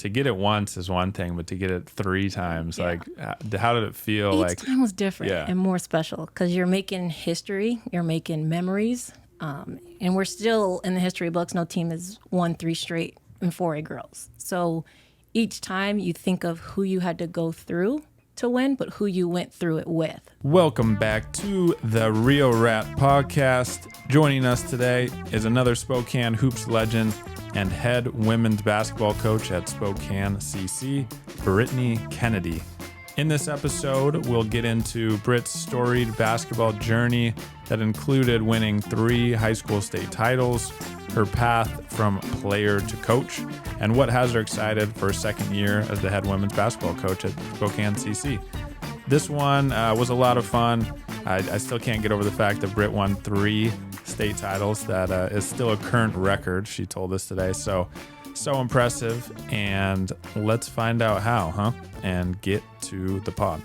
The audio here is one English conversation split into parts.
to get it once is one thing, but to get it 3 times, like how did it feel? Each time was different and more special because you're making history, you're making memories. And we're still in the history books. No team has won 3 straight in 4A girls. So each time you think of who you had to go through to win, but who you went through it with. Welcome back to the Real Rat Podcast. Joining us today is another Spokane Hoops legend and head women's basketball coach at Spokane CC, Brittany Kennedy. In this episode, we'll get into Britt's storied basketball journey that included winning 3 high school state titles, her path from player to coach, and what has her excited for her second year as the head women's basketball coach at Spokane CC. This one was a lot of fun. I still can't get over the fact that Britt won 3 state titles. That is still a current record, she told us today. So impressive, and let's find out how, and get to the pod.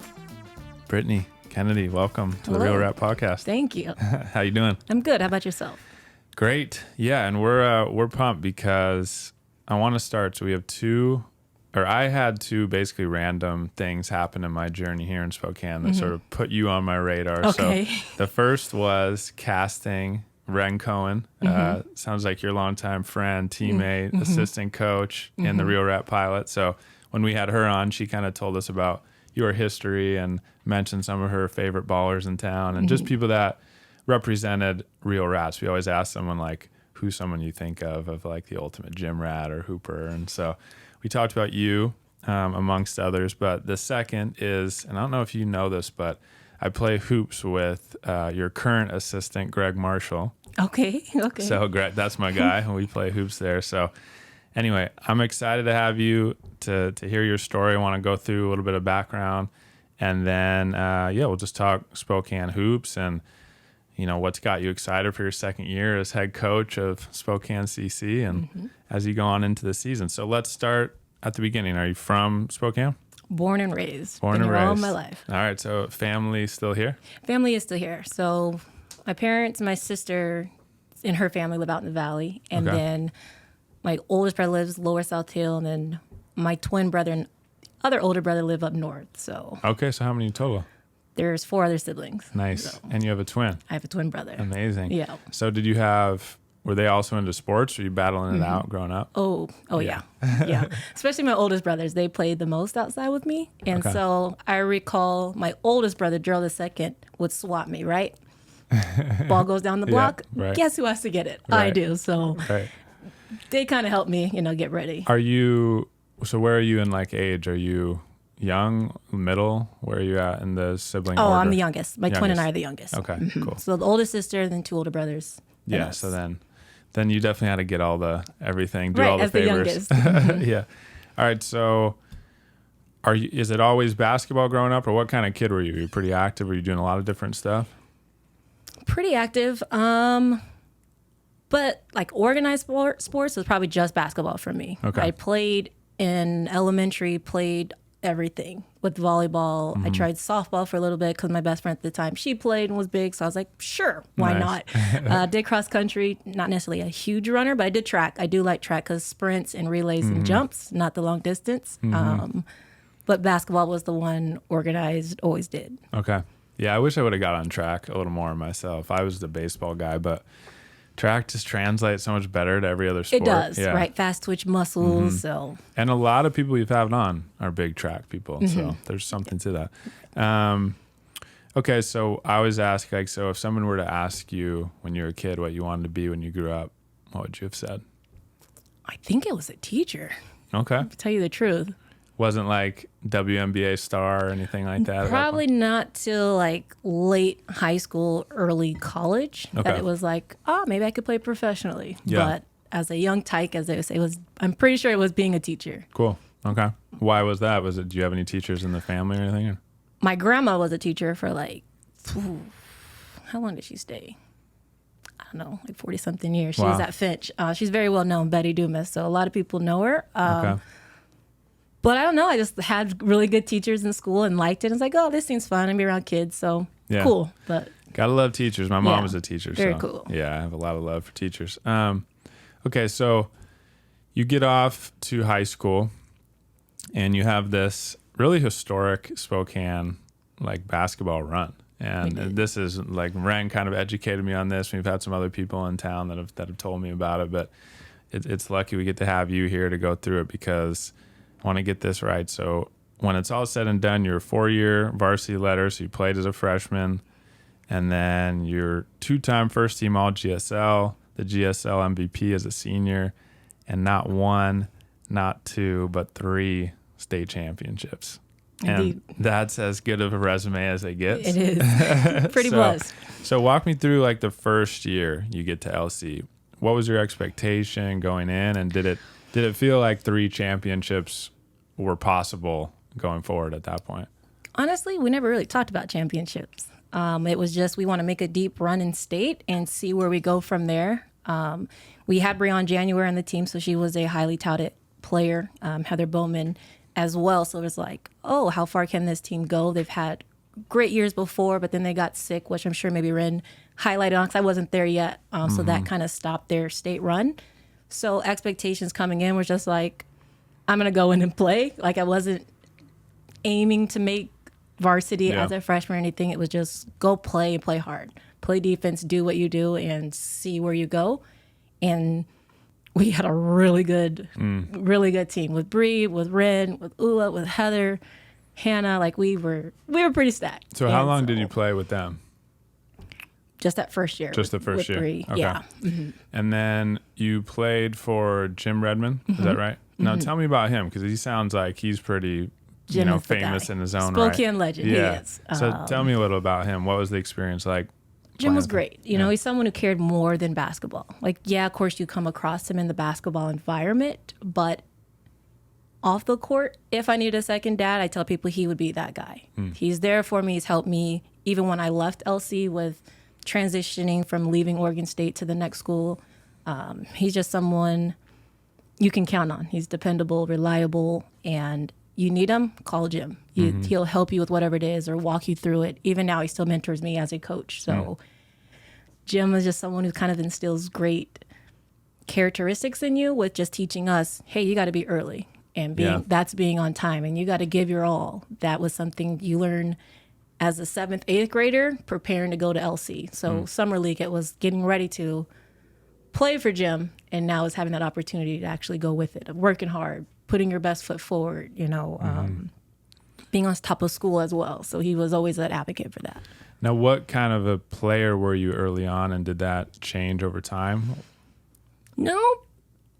Brittany Kennedy, welcome to the Real Rat Podcast. Thank you. How you doing? I'm good. How about yourself? Great. Yeah, and we're pumped because I want to start. So we have I had 2 basically random things happen in my journey here in Spokane that sort of put you on my radar. Okay. So the first was casting Ren Cohen. Sounds like your longtime friend, teammate, assistant coach in the Real Rat Pilot. So when we had her on, she kind of told us about your history and mentioned some of her favorite ballers in town and just people that represented Real Rats. We always ask someone like, who's someone you think of like the ultimate gym rat or hooper. And so we talked about you amongst others. But the second is, and I don't know if you know this, but I play hoops with your current assistant, Greg Marshall. Okay. So Greg, that's my guy, and we play hoops there. So anyway, I'm excited to have you to hear your story. I want to go through a little bit of background, and then we'll just talk Spokane hoops and what's got you excited for your second year as head coach of Spokane CC, and as you go on into the season. So let's start at the beginning. Are you from Spokane? Born and raised. Been here all my life. All right. So family still here? Family is still here. So my parents, my sister, and her family live out in the valley. And then my oldest brother lives lower South Hill. And then my twin brother and other older brother live up north. So okay. So how many total? There's 4 other siblings. Nice. So And you have a twin? I have a twin brother. Amazing. Yeah. So were they also into sports? Or were you battling it out growing up? Oh yeah. Yeah. Especially my oldest brothers. They played the most outside with me. And so I recall my oldest brother, Gerald II, would swat me, right? Ball goes down the block. Yeah, right. Guess who has to get it? Right. I do. So they kind of helped me, get ready. So where are you in like age? Are you young, middle? Where are you at in the sibling order? I'm the youngest. My twin and I are the youngest. Okay, cool. So the oldest sister, then 2 older brothers. Yeah, so then you definitely had to get everything, do right, all the as favors. The youngest. Yeah. All right, so is it always basketball growing up, or what kind of kid were you? Were you pretty active? Were you doing a lot of different stuff? Pretty active. But like organized sports was probably just basketball for me. Okay. I played in elementary, played everything with volleyball. I tried softball for a little bit because my best friend at the time, she played and was big. So I was like, sure, why Nice. not? Did cross country, not necessarily a huge runner, but I did track. I do like track because sprints and relays and jumps, not the long distance. But basketball was the one organized, always did. Okay. Yeah, I wish I would have got on track a little more myself. I was the baseball guy, but track just translates so much better to every other sport. It does, right? Fast twitch muscles. So, and a lot of people you've had on are big track people, so there's something to that. Okay, so I always ask, so if someone were to ask you when you were a kid what you wanted to be when you grew up, what would you have said? I think it was a teacher. Okay. To tell you the truth. Wasn't like WNBA star or anything like that? Probably not till like late high school, early college that it was like, maybe I could play professionally. Yeah. But as a young tyke, as they would say, I'm pretty sure it was being a teacher. Cool. Okay. Why was that? Do you have any teachers in the family or anything? My grandma was a teacher for like, how long did she stay? I don't know, like 40 something years. She was at Finch. She's very well known, Betty Dumas. So a lot of people know her. Okay. But I don't know. I just had really good teachers in school and liked it. And it's like, this seems fun. I'm be around kids, so cool. But gotta love teachers. My mom was a teacher. Very so, cool. Yeah, I have a lot of love for teachers. Okay, so you get off to high school, and you have this really historic Spokane like basketball run. And this is like Ren kind of educated me on this. We've had some other people in town that have told me about it, but it's lucky we get to have you here to go through it because I want to get this right. So when it's all said and done, you're a 4-year varsity letter, so you played as a freshman, and then you're 2-time first team all GSL, the GSL MVP as a senior, and not 1, not 2, but 3 state championships. Indeed. And that's as good of a resume as it gets. It is. Pretty blessed. So walk me through like the first year you get to LC. What was your expectation going in, and did it feel like 3 championships were possible going forward at that point? Honestly, we never really talked about championships. It was just we want to make a deep run in state and see where we go from there. We had Breon January on the team, so she was a highly touted player. Heather Bowman as well. So it was like, oh, how far can this team go? They've had great years before, but then they got sick, which I'm sure maybe Ren highlighted on because I wasn't there yet. So that kind of stopped their state run. So expectations coming in was just like, I'm going to go in and play. Like I wasn't aiming to make varsity as a freshman or anything. It was just go play and play hard. Play defense, do what you do, and see where you go. And we had a really good team with Bree, with Ren, with Ula, with Heather, Hannah. Like we were pretty stacked. So how long did you play with them? Just that first year. Just the first year. Bree. Okay. Yeah. And then you played for Jim Redmond. Is that right? Now tell me about him because he sounds like he's pretty, Jim is the famous guy. in his own right. Spokane legend. Yeah. He is. So tell me a little about him. What was the experience like? Jim was great. You know, he's someone who cared more than basketball. Like, yeah, of course you come across him in the basketball environment, but off the court, if I need a second dad, I tell people he would be that guy. He's there for me. He's helped me even when I left LC with transitioning from leaving Oregon State to the next school. He's just someone you can count on. He's dependable, reliable, and you need him, call Jim. He'll help you with whatever it is or walk you through it. Even now, he still mentors me as a coach. So Jim is just someone who kind of instills great characteristics in you with just teaching us, hey, you got to be early. And that's being on time. And you got to give your all. That was something you learn as a 7th, 8th grader preparing to go to LC. So Summer League, it was getting ready to play for Jim. And now it's having that opportunity to actually go with it, of working hard, putting your best foot forward, being on top of school as well. So he was always an advocate for that. Now, what kind of a player were you early on, and did that change over time? No,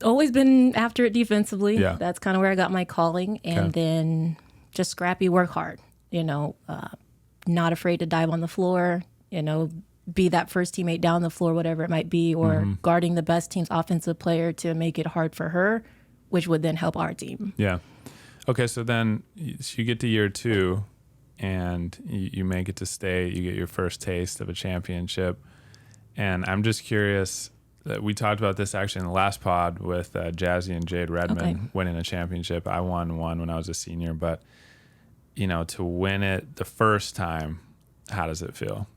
always been after it defensively. Yeah. That's kind of where I got my calling. And then just scrappy, work hard, not afraid to dive on the floor, be that first teammate down the floor, whatever it might be, or guarding the best team's offensive player to make it hard for her, which would then help our team. Yeah. Okay, so then you get to year 2, and you make it to state. You get your first taste of a championship. And I'm just curious, that we talked about this actually in the last pod with Jazzy and Jade Redmond winning a championship. I won one when I was a senior, but, to win it the first time, how does it feel?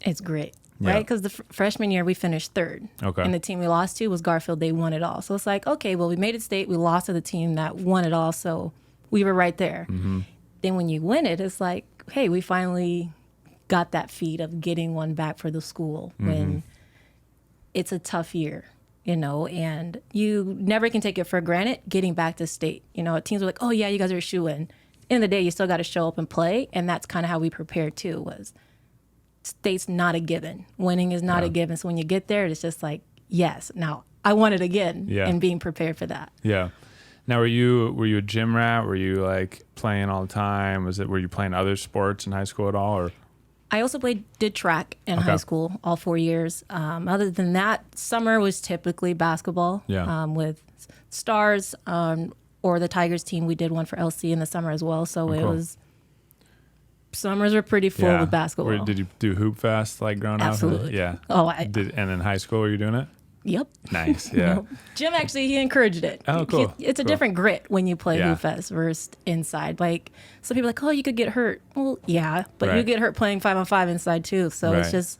It's great. Right? Because the freshman year, we finished 3rd. Okay. And the team we lost to was Garfield. They won it all. So it's like, okay, well, we made it state. We lost to the team that won it all. So we were right there. Then when you win it, it's like, hey, we finally got that feat of getting one back for the school when it's a tough year, and you never can take it for granted getting back to state. Teams were like, oh, yeah, you guys are a shoo-in. In the day, you still got to show up and play. And that's kind of how we prepared, too, was state's not a given. Winning is not a given. So when you get there, it's just like, yes, now I want it again, and being prepared for that. Yeah. Now, were you a gym rat? Were you like playing all the time? Were you playing other sports in high school at all? Or I also did track in high school all 4 years. Other than that, summer was typically basketball with Stars or the Tigers team. We did one for LC in the summer as well. So it was summers were pretty full with basketball. Did you do Hoop Fest like growing up? Absolutely. Yeah. Oh, and in high school, were you doing it? Yep. Nice. Yeah. Jim actually, he encouraged it. Oh, cool. It's a different grit when you play Hoop Fest versus inside. Like, some people are like, oh, you could get hurt. Well, yeah, but you get hurt playing 5-on-5 inside too. So it's just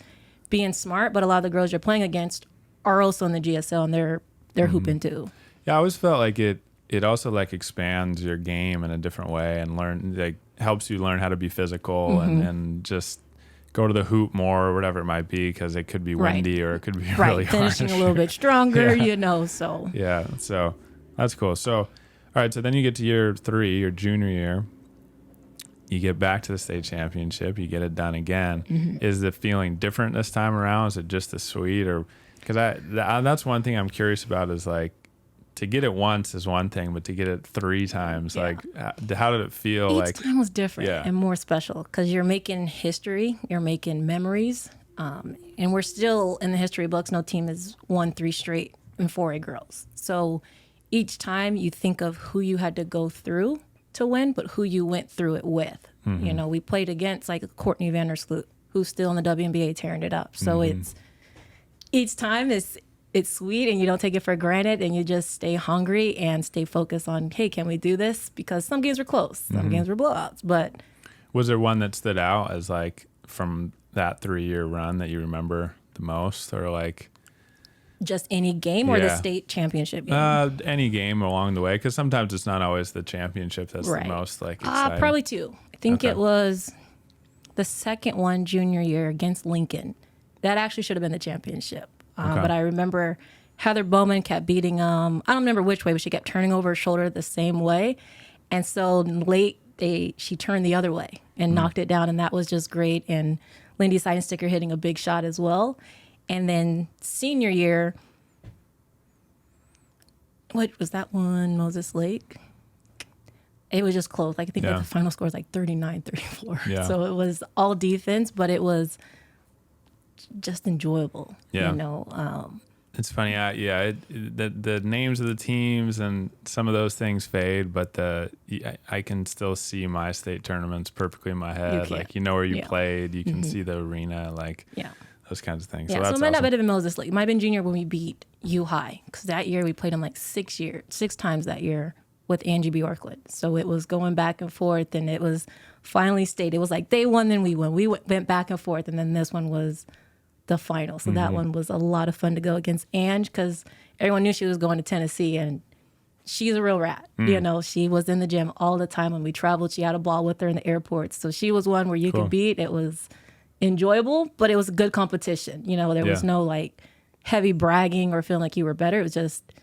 being smart. But a lot of the girls you're playing against are also in the GSL, and they're hooping too. Yeah, I always felt like it it also like expands your game in a different way and helps you learn how to be physical and just go to the hoop more or whatever it might be, because it could be windy or it could be really finishing harsh. a little bit stronger, Yeah. so. Yeah, so that's cool. So, all right, so then you get to year 3, your junior year. You get back to the state championship. You get it done again. Is the feeling different this time around? Is it just as sweet? Or because that's one thing I'm curious about is like, to get it once is one thing, but to get it 3 times, like how did it feel? Each time was different and more special because you're making history, you're making memories, and we're still in the history books. No team has won 3 straight in 4A girls. So each time you think of who you had to go through to win, but who you went through it with. We played against like Courtney Vandersloot, who's still in the WNBA tearing it up. So it's each time it's sweet and you don't take it for granted and you just stay hungry and stay focused on, hey, can we do this? Because some games were close, some games were blowouts. But was there one that stood out as like from that 3-year run that you remember the most, or like just any game or the state championship game? Any game along the way, because sometimes it's not always the championship that's the most like exciting. Probably 2. I think it was the second one junior year against Lincoln. That actually should have been the championship. But I remember Heather Bowman kept beating I don't remember which way, but she kept turning over her shoulder the same way. And so late, she turned the other way and knocked it down, and that was just great. And Lindy Seidensticker hitting a big shot as well. And then senior year, what was that one, Moses Lake? It was just close. Like, I think the final score was like 39-34. Yeah. So it was all defense, but it was just enjoyable. It's funny. The names of the teams and some of those things fade, but I can still see my state tournaments perfectly in my head. Like, where you played, you can see the arena, like those kinds of things. Yeah, so it might not have been Moses Lake. It might have been junior when we beat U High, because that year we played them like 6 times that year with Angie Bjorklund. So it was going back and forth, and it was finally state. It was like they won, then we won. We went back and forth, and then this one was the final. So that one was a lot of fun to go against Ange, because everyone knew she was going to Tennessee, and she's a real rat. She was in the gym all the time. When we traveled, she had a ball with her in the airport. So she was one where you could beat. It was enjoyable, but it was a good competition. There was no like heavy bragging or feeling like you were better. It was just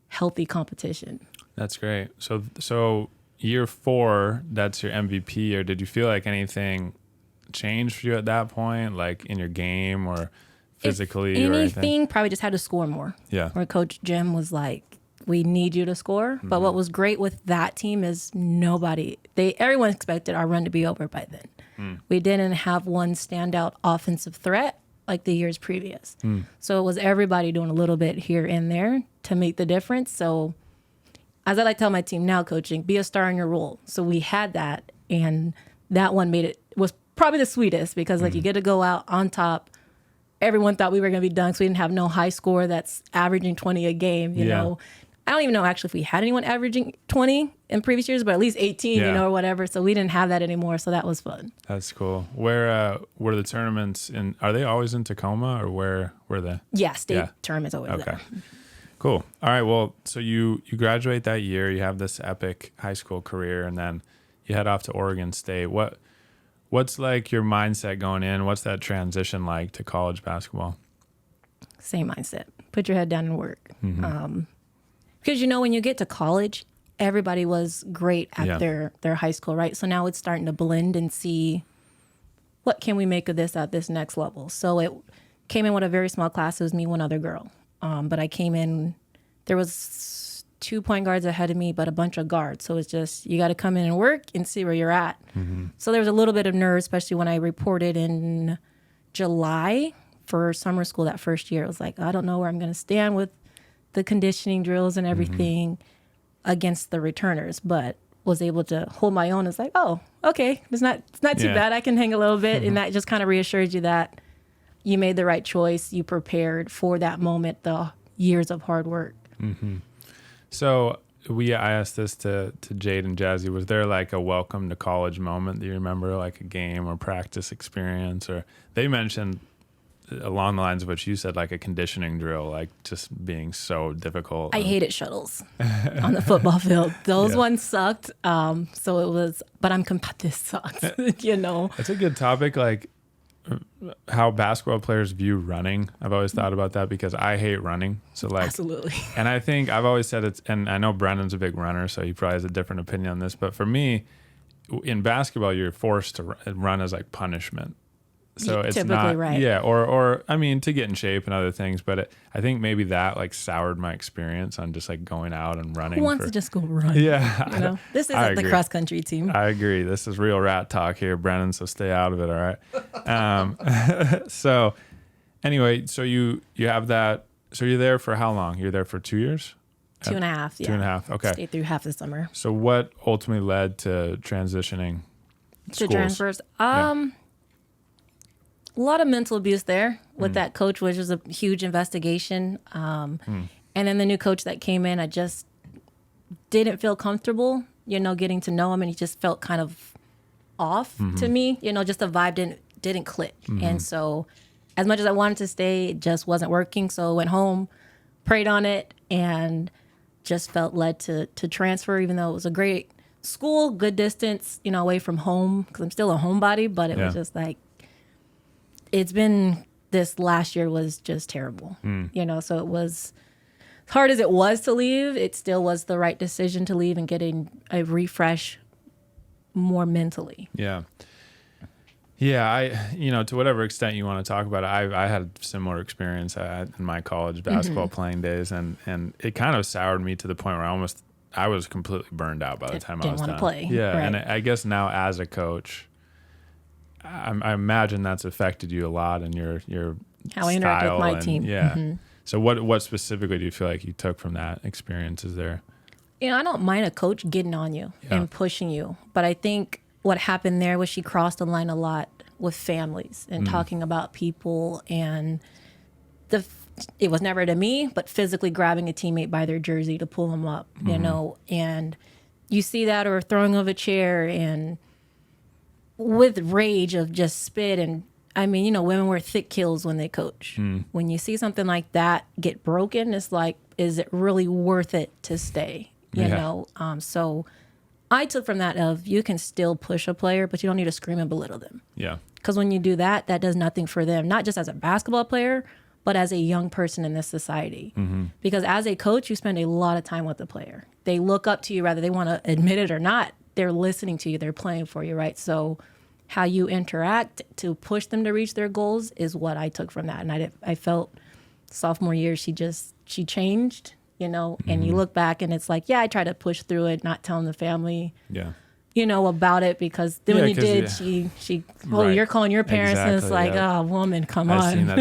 healthy competition. That's great. So year 4, that's your MVP year. Did you feel like anything changed for you at that point, like in your game or physically? If anything, or anything? Probably just had to score more. Yeah. Where Coach Jim was like, we need you to score. But what was great with that team is everyone expected our run to be over by then. We didn't have one standout offensive threat like the years previous. So it was everybody doing a little bit here and there to make the difference. So as I like to tell my team now, coaching, be a star in your role. So we had that, and that one was probably the sweetest, because like you get to go out on top. Everyone thought we were going to be done, so we didn't have no high score that's averaging 20 a game, you know. I don't even know actually if we had anyone averaging 20 in previous years, but at least 18, or whatever. So we didn't have that anymore, so that was fun. That's cool. Where were the tournaments in? Are they always in Tacoma, or where were they? Yeah, state tournaments always there. Cool. All right. Well, so you graduate that year, you have this epic high school career, and then you head off to Oregon State. What's like your mindset going in? What's that transition like to college basketball? Same mindset. Put your head down and work. Because when you get to college, everybody was great at their high school, right? So now it's starting to blend and see what can we make of this at this next level. So it came in with a very small class. It was me, one other girl. But I came in, there was 2 point guards ahead of me, but a bunch of guards. So it's just, you got to come in and work and see where you're at. So there was a little bit of nerves, especially when I reported in July for summer school that first year. It was like, I don't know where I'm going to stand with the conditioning drills and everything against the returners, but was able to hold my own. It's like, oh, okay, it's not too bad. I can hang a little bit. And that just kind of reassures you that you made the right choice. You prepared for that moment, the years of hard work. So I asked this to Jade and Jazzy. Was there like a welcome to college moment that you remember, like a game or practice experience? Or they mentioned along the lines of what you said, like a conditioning drill, like just being so difficult. I hated shuttles on the football field. Those Yeah. ones sucked. So it was, but I'm this sucks, you know. It's a good topic, like how basketball players view running. I've always thought about that because I hate running. So like, Absolutely. and I think I've always said it's, and I know Brennan's a big runner, so he probably has a different opinion on this. But for me, in basketball, you're forced to run as like punishment. So it's typically not, right. yeah, or I mean, to get in shape and other things. But I think maybe that like soured my experience on just like going out and running. Who wants to just go run? Yeah, You know, this I isn't the agree. cross country team. I agree. This is real rat talk here, Brennan. So stay out of it. All right. So anyway, so you have that. So you're there for how long? You're there for 2 years? 2.5. Yeah. 2.5. Okay. Stayed through half the summer. So what ultimately led to transitioning To schools? transfers. Yeah. A lot of mental abuse there with that coach, which was a huge investigation. And then the new coach that came in, I just didn't feel comfortable, you know, getting to know him, and he just felt kind of off to me. You know, just the vibe didn't click. And so as much as I wanted to stay, it just wasn't working. So I went home, prayed on it, and just felt led to transfer, even though it was a great school, good distance, you know, away from home, because I'm still a homebody, but it was just like, it's been, this last year was just terrible, you know, so it was, as hard as it was to leave, it still was the right decision to leave and getting a refresh more mentally. Yeah. Yeah, to whatever extent you want to talk about it, I had a similar experience in my college basketball playing days, and it kind of soured me to the point where I was completely burned out by the time I was done. Didn't want to play. Yeah, right. and I guess now as a coach, I imagine that's affected you a lot in your How I interact with style my and- team. Yeah. So what specifically do you feel like you took from that experience? Is there? You know, I don't mind a coach getting on you Yeah. and pushing you, but I think what happened there was she crossed the line a lot with families and talking about people, and it was never to me, but physically grabbing a teammate by their jersey to pull them up, you know, and you see that, or throwing of a chair, and with rage of just spit. And I mean, you know, women wear thick kills when they coach. When you see something like that get broken, it's like, is it really worth it to stay? You Yeah. know? So I took from that of, you can still push a player, but you don't need to scream and belittle them. Yeah. Because when you do that, that does nothing for them, not just as a basketball player, but as a young person in this society. Because as a coach, you spend a lot of time with the player. They look up to you, whether they want to admit it or not. They're listening to you. They're playing for you, right? So how you interact to push them to reach their goals is what I took from that. And I felt sophomore year, she changed, you know, and you look back and it's like, yeah, I tried to push through it, not telling the family, Yeah. you know, about it, because then Yeah, when you 'cause, did, yeah. she Right. you're calling your parents, and it's Exactly, like, yeah. oh, woman, come I've on. seen that.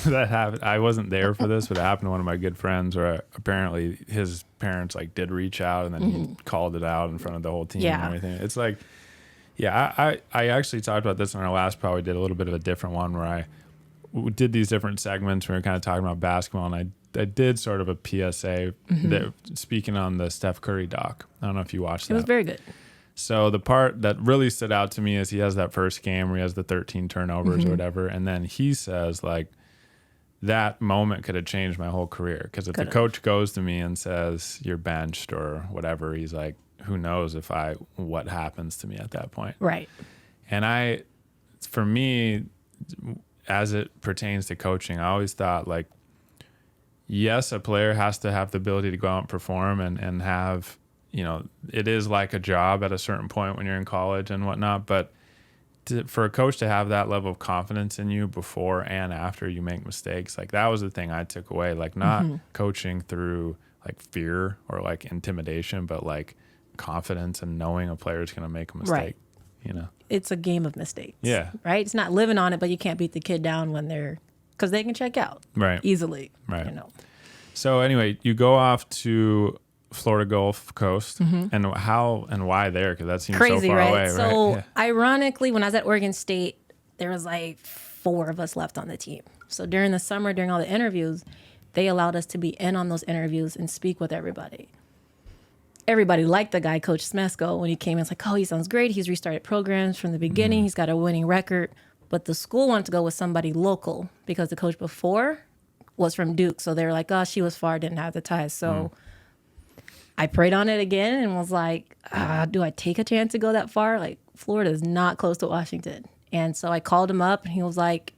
That happened. I wasn't there for this, but it happened to one of my good friends where apparently his parents like did reach out, and then he called it out in front of the whole team and Yeah. everything. It's like, yeah, I actually talked about this in our last pod. We did a little bit of a different one where we did these different segments where we were kind of talking about basketball, and I did sort of a PSA that, speaking on the Steph Curry doc. I don't know if you watched that. It was very good. So the part that really stood out to me is he has that first game where he has the 13 turnovers or whatever. And then he says, like, that moment could have changed my whole career. Because if the coach goes to me and says, you're benched or whatever, he's like, who knows what happens to me at that point. Right. And for me, as it pertains to coaching, I always thought, like, yes, a player has to have the ability to go out and perform and have, you know, it is like a job at a certain point when you're in college and whatnot. But for a coach to have that level of confidence in you before and after you make mistakes, like, that was the thing I took away. Like, not coaching through like fear or like intimidation, but like confidence and knowing a player is going to make a mistake. Right. You know, It's a game of mistakes. Yeah. Right. It's not living on it, but you can't beat the kid down because they can check out right. easily. Right. You know. So anyway, you go off to Florida Gulf Coast, and how and why there? Because that seems Crazy, so far right? away, So right? ironically, when I was at Oregon State, there was like 4 of us left on the team. So during the summer, during all the interviews, they allowed us to be in on those interviews and speak with everybody. Everybody liked the guy, Coach Smesko. When he came in, it's like, oh, he sounds great. He's restarted programs from the beginning. He's got a winning record. But the school wanted to go with somebody local because the coach before was from Duke. So they were like, oh, she was far, didn't have the ties. So I prayed on it again and was like, do I take a chance to go that far? Like, Florida is not close to Washington. And so I called him up and he was like,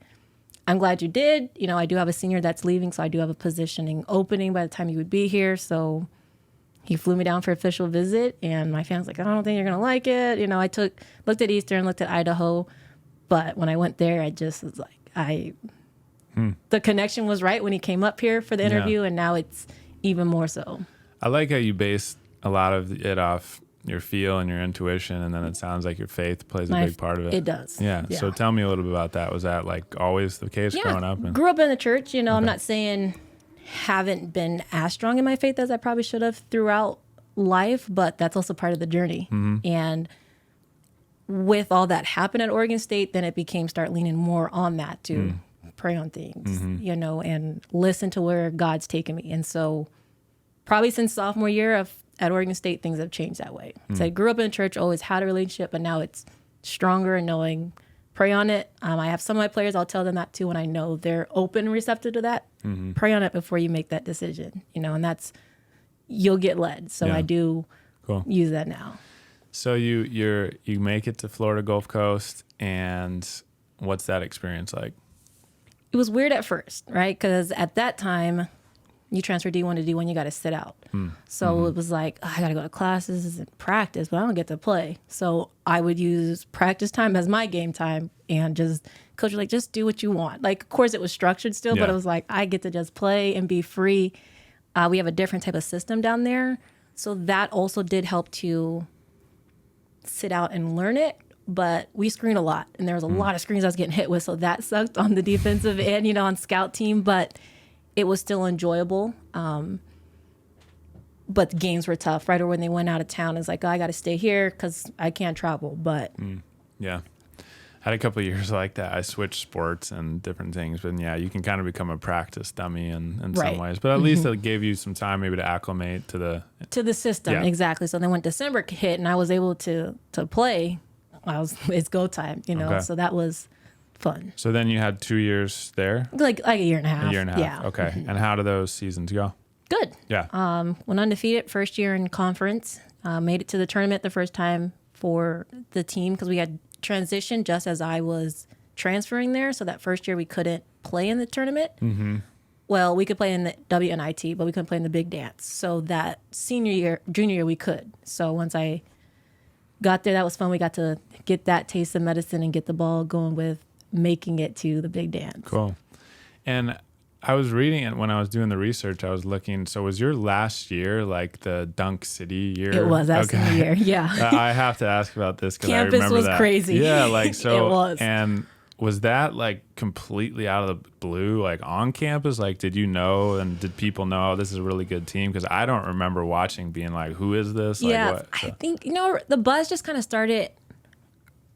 I'm glad you did. You know, I do have a senior that's leaving, so I do have a positioning opening by the time you would be here. So he flew me down for official visit, and my family's like, I don't think you're going to like it. You know, I looked at Eastern, looked at Idaho, but when I went there, I just was like, the connection was right when he came up here for the interview, and now it's even more so. I like how you base a lot of it off your feel and your intuition, and then it sounds like your faith plays a big part of it. It does. Yeah. So tell me a little bit about that. Was that like always the case growing up? Grew up in the church. You know, I'm not saying haven't been as strong in my faith as I probably should have throughout life, but that's also part of the journey. And with all that happened at Oregon State, then it became start leaning more on that to pray on things, you know, and listen to where God's taken me. And so probably since sophomore year at Oregon State, things have changed that way. So I grew up in a church, always had a relationship, but now it's stronger and knowing, pray on it. I have some of my players, I'll tell them that too when I know they're open and receptive to that. Pray on it before you make that decision, you know, and that's, you'll get led. So I do use that now. So you make it to Florida Gulf Coast, and what's that experience like? It was weird at first, right? Because at that time, you transfer D1 to D1, you got to sit out. So it was like, I got to go to classes and practice, but I don't get to play. So I would use practice time as my game time, and just coach was like, just do what you want. Like, of course, it was structured still, but it was like, I get to just play and be free. We have a different type of system down there. So that also did help to sit out and learn it. But we screen a lot, and there was a lot of screens I was getting hit with. So that sucked on the defensive end, you know, on scout team. But it was still enjoyable. But the games were tough. Right, or when they went out of town, it's like, oh, I got to stay here because I can't travel. But yeah, I had a couple of years like that. I switched sports and different things, but yeah, you can kind of become a practice dummy in some ways. But at least it gave you some time maybe to acclimate to the system. Exactly. So then when December hit and I was able to play, it's go time. You know, so that was fun. So then you had 2 years there, like a year and a half. A year and a half. Yeah. Okay. And how do those seasons go? Good. Yeah. Went undefeated first year in conference. Made it to the tournament the first time for the team because we had transitioned just as I was transferring there. So that first year we couldn't play in the tournament. Well, we could play in the WNIT, but we couldn't play in the big dance. So that junior year, we could. So once I got there, that was fun. We got to get that taste of medicine and get the ball going with making it to the big dance. Cool. And I was reading it when I was doing the research. I was looking. So was your last year like the Dunk City year? It was that senior year. Yeah. I have to ask about this because I remember campus was that. Crazy. Yeah, like so. It was. And was that like completely out of the blue, like on campus? Like, did you know, and did people know, oh, this is a really good team? Because I don't remember watching, being like, who is this? Like, yeah, what? So. I think the buzz just kind of started.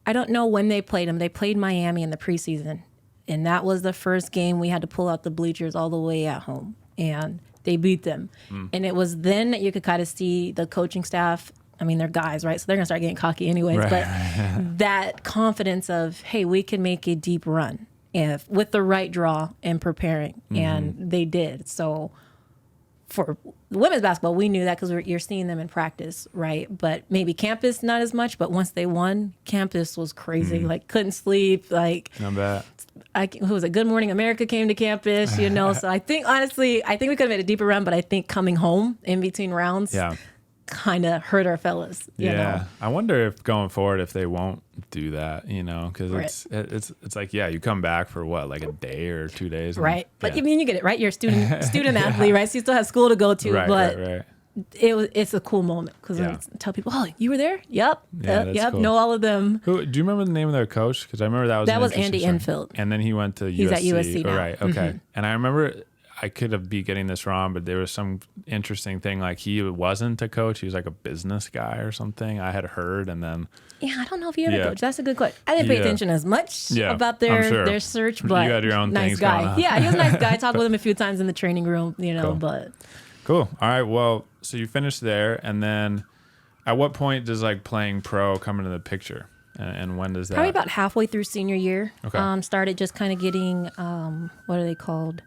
I don't know when they played them. They played Miami in the preseason. And that was the first game we had to pull out the bleachers all the way at home. And they beat them. And it was then that you could kind of see the coaching staff. I mean, they're guys, right? So they're going to start getting cocky anyways. Right. But that confidence of, hey, we can make a deep run with the right draw and preparing. And they did. So for women's basketball, we knew that because you're seeing them in practice, right? But maybe campus, not as much. But once they won, campus was crazy. Like, couldn't sleep. Like, I bet. Who was it? Good Morning America came to campus, you know. So I think, honestly, we could have made a deeper run, but I think coming home in between rounds kind of hurt our fellas. You know? I wonder if going forward, if they won't do that, you know, because it's like, you come back for what, like a day or 2 days, right? But I mean, you get it, right? You're a student athlete, right? So you still have school to go to, but it's a cool moment because I tell people, oh, you were there? Yep. Cool. Know all of them. Who do you remember the name of their coach? Because I remember that was Andy Enfield, and then he went to USC. He's at USC now. Right. Okay. And I remember, I could be getting this wrong, but there was some interesting thing. Like, he wasn't a coach; he was like a business guy or something. I had heard, and then I don't know if he had a coach. That's a good question. I didn't pay attention as much about their search, but you had your own nice things guy. Going on. Yeah, he was a nice guy. I talked with him a few times in the training room, you know. Cool. But cool. All right. Well, so you finished there, and then at what point does like playing pro come into the picture? And when does that? Probably about halfway through senior year. Okay. Started just kind of getting, what are they called?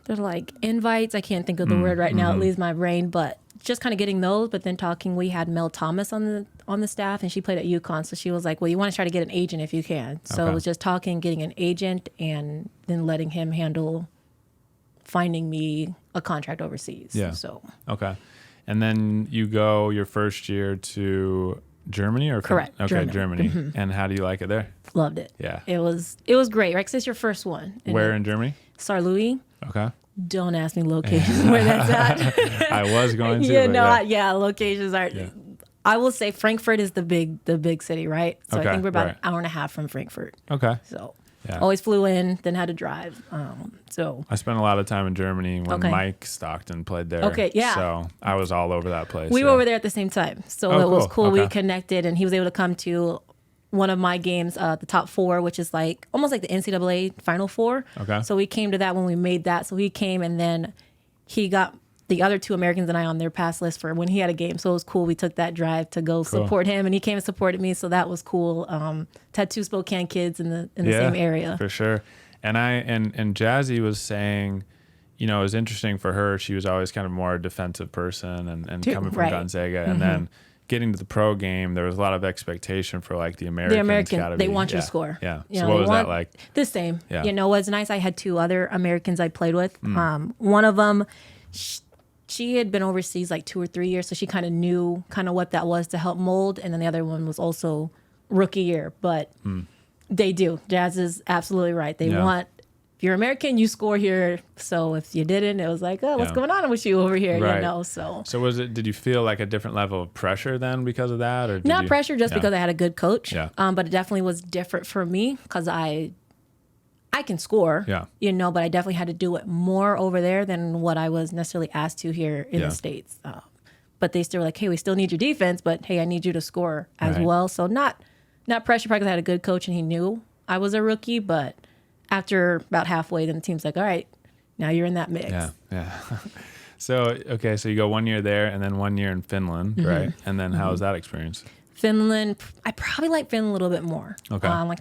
They're like invites. I can't think of the word right now. It leaves my brain, but just kind of getting those. But then talking, we had Mel Thomas on the staff, and she played at UConn. So she was like, well, you want to try to get an agent if you can. So Okay. it was just talking, getting an agent, and then letting him handle finding me a contract overseas. Yeah. So Okay. And then you go your first year to Germany or Correct. Okay, Germany. Mm-hmm. And how do you like it there? loved it. Yeah. It was great, right? 'Cause it's your first one. Where in Germany? Saarlouis. Okay. Don't ask me location where that's at. I was going to. Yeah, but no, yeah. locations are. Yeah. I will say Frankfurt is the big city, right? So Okay, I think we're about right. an hour and a half from Frankfurt. Okay. So Yeah. always flew in, then had to drive. So I spent a lot of time in Germany when Okay. Mike Stockton played there. Okay, yeah. So I was all over that place. we yeah. were over there at the same time. So Oh, it was cool. cool. We Okay. connected, and he was able to come to one of my games, the top four, which is like almost like the NCAA Final Four. Okay. So we came to that when we made that. So he came, and then he got the other two Americans and I on their pass list for when he had a game. So it was cool. We took that drive to go support him, and he came and supported me. So that was cool. To have two Spokane kids in the same area. For sure. And and Jazzy was saying, you know, it was interesting for her. She was always kind of more a defensive person and coming from Right. Gonzaga. And then getting to the pro game, there was a lot of expectation for like the Americans. The American, gotta they be- want you yeah, to score. Yeah. You So know, what they was want that like? The same. Yeah. You know, what's nice, I had two other Americans I played with. Mm. One of them, she had been overseas like 2 or 3 years, so she kind of knew kind of what that was to help mold. And then the other one was also rookie year. But they do. Jazz is absolutely right. They Mm. Yeah. want, if you're American, you score here. So if you didn't, it was like, oh, what's Yeah. going on with you over here? Right. You know, so. So did you feel like a different level of pressure then because of that? Or did Not you- pressure just yeah. because I had a good coach. Yeah. But it definitely was different for me because I can score, Yeah. you know, but I definitely had to do it more over there than what I was necessarily asked to here in Yeah. the States. But they still were like, hey, we still need your defense, but hey, I need you to score as Right. well. So not pressure because I had a good coach and he knew I was a rookie. But after about halfway, then the team's like, all right, now you're in that mix. Yeah, yeah. So you go 1 year there and then 1 year in Finland, Mm-hmm. right? And then how was that experience? Finland, I probably like Finland a little bit more. Okay. Like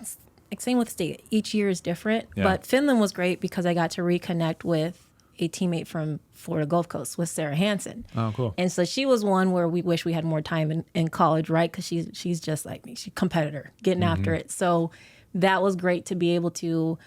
same with state. Each year is different. Yeah. But Finland was great because I got to reconnect with a teammate from Florida Gulf Coast with Sarah Hansen. Oh, cool. And so she was one where we wish we had more time in college, right? Because she's just like me. She's a competitor, getting after it. So that was great to be able to.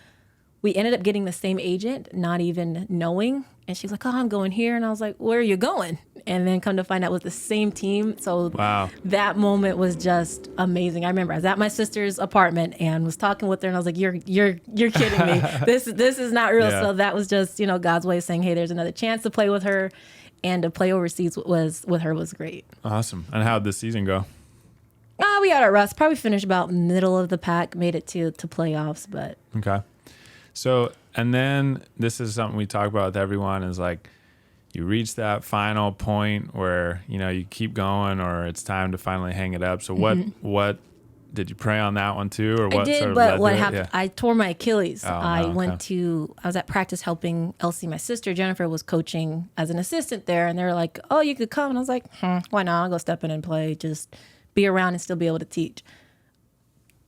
We ended up getting the same agent, not even knowing. And she's like, oh, I'm going here. And I was like, where are you going? And then come to find out it was the same team. So Wow. that moment was just amazing. I remember I was at my sister's apartment and was talking with her, and I was like, you're kidding me. This is not real. Yeah. So that was just, God's way of saying, hey, there's another chance to play with her. And to play overseas with her was great. Awesome. And how'd the season go? We had our rust. Probably finished about middle of the pack, made it to playoffs, but Okay. So, and then this is something we talk about with everyone is like, you reach that final point where, you keep going or it's time to finally hang it up. So what did you pray on that one too? Or what I did, sort of but led what to it? happened, Yeah. I tore my Achilles. Oh, no, I okay. was at practice helping Elsie, my sister. Jennifer was coaching as an assistant there, and they were like, oh, you could come. And I was like, why not? I'll go step in and play, just be around and still be able to teach.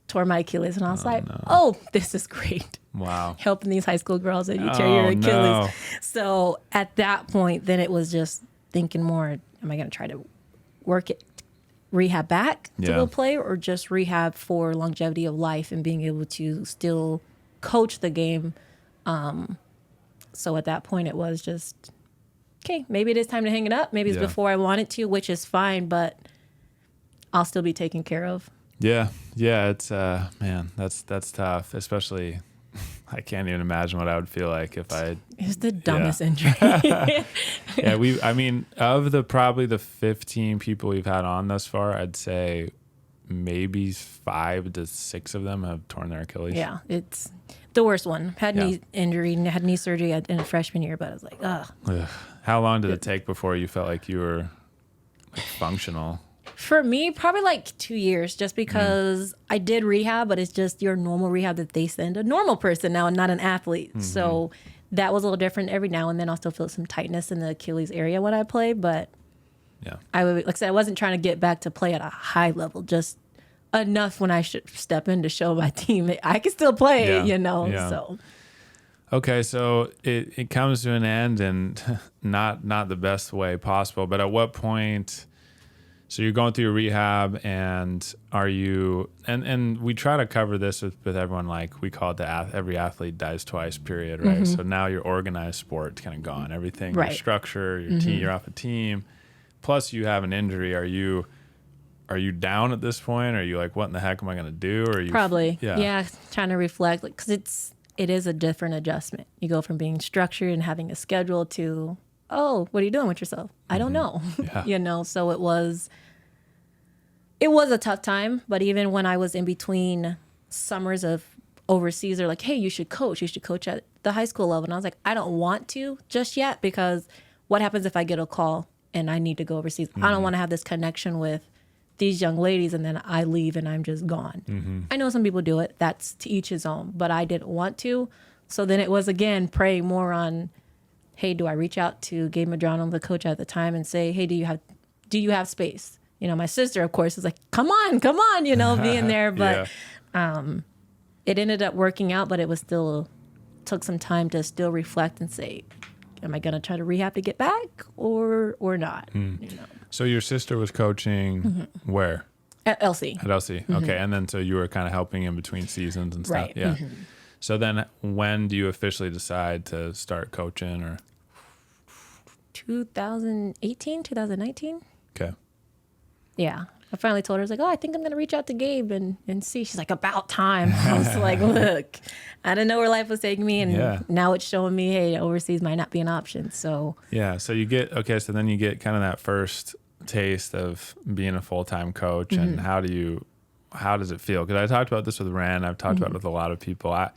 Tore my Achilles, and I was oh, this is great. Wow. Helping these high school girls that you tear your Achilles. No. So at that point, then it was just thinking more, am I going to try to rehab back to Yeah. go play, or just rehab for longevity of life and being able to still coach the game? So at that point, it was just, okay, maybe it is time to hang it up. Maybe it's Yeah. before I want it to, which is fine, but I'll still be taken care of. Yeah. Yeah. It's, man, that's tough. Especially, I can't even imagine what I would feel like if I It's the dumbest injury. Yeah, of probably the 15 people we've had on thus far, I'd say maybe 5 to 6 of them have torn their Achilles. Yeah, it's the worst one. Had Yeah. knee injury, had knee surgery in a freshman year, but I was like, ugh. Ugh. How long did it take before you felt like you were functional? For me, probably like 2 years, just because I did rehab, but it's just your normal rehab that they send a normal person now and not an athlete. So that was a little different. Every now and then I'll still feel some tightness in the Achilles area when I play, but Yeah. I would, like I said, I wasn't trying to get back to play at a high level, just enough when I should step in to show my team I can still play, Yeah. you know. Yeah. So Okay, so it comes to an end, and not the best way possible. But at what point? So you're going through your rehab, and are you? And we try to cover this with everyone. Like we call it every athlete dies twice period, right? So now your organized sport kind of gone. Everything, your structure, your team, you're off a team. Plus you have an injury. Are you down at this point? Are you like, what in the heck am I going to do? Or are you probably, yeah, trying to reflect, like, because it is a different adjustment. You go from being structured and having a schedule to, oh, what are you doing with yourself? I don't know. Yeah. You know, so it was a tough time. But even when I was in between summers of overseas, they're like, hey, you should coach at the high school level. And I was like, I don't want to just yet, because what happens if I get a call and I need to go overseas? I don't want to have this connection with these young ladies and then I leave and I'm just gone. I know some people do it. That's to each his own, but I didn't want to. So then it was, again, praying more on, hey, do I reach out to Gabe Madrano, the coach at the time, and say, hey, do you have space? You know, my sister, of course, is like, come on, you know, being there. But it ended up working out, but it was still took some time to still reflect and say, am I going to try to rehab to get back or not? You know? So your sister was coaching where? At LC. At LC. Okay. And then so you were kind of helping in between seasons and stuff. Right. Yeah. So then when do you officially decide to start coaching? Or 2018, 2019. Okay. Yeah. I finally told her, I was like, oh, I think I'm going to reach out to Gabe and see. She's like, about time. I was like, look, I didn't know where life was taking me. And now it's showing me, hey, overseas might not be an option. So yeah. So you get, so then you get kind of that first taste of being a full-time coach. And how does it feel? Because I talked about this with Ren. I've talked about it with a lot of people.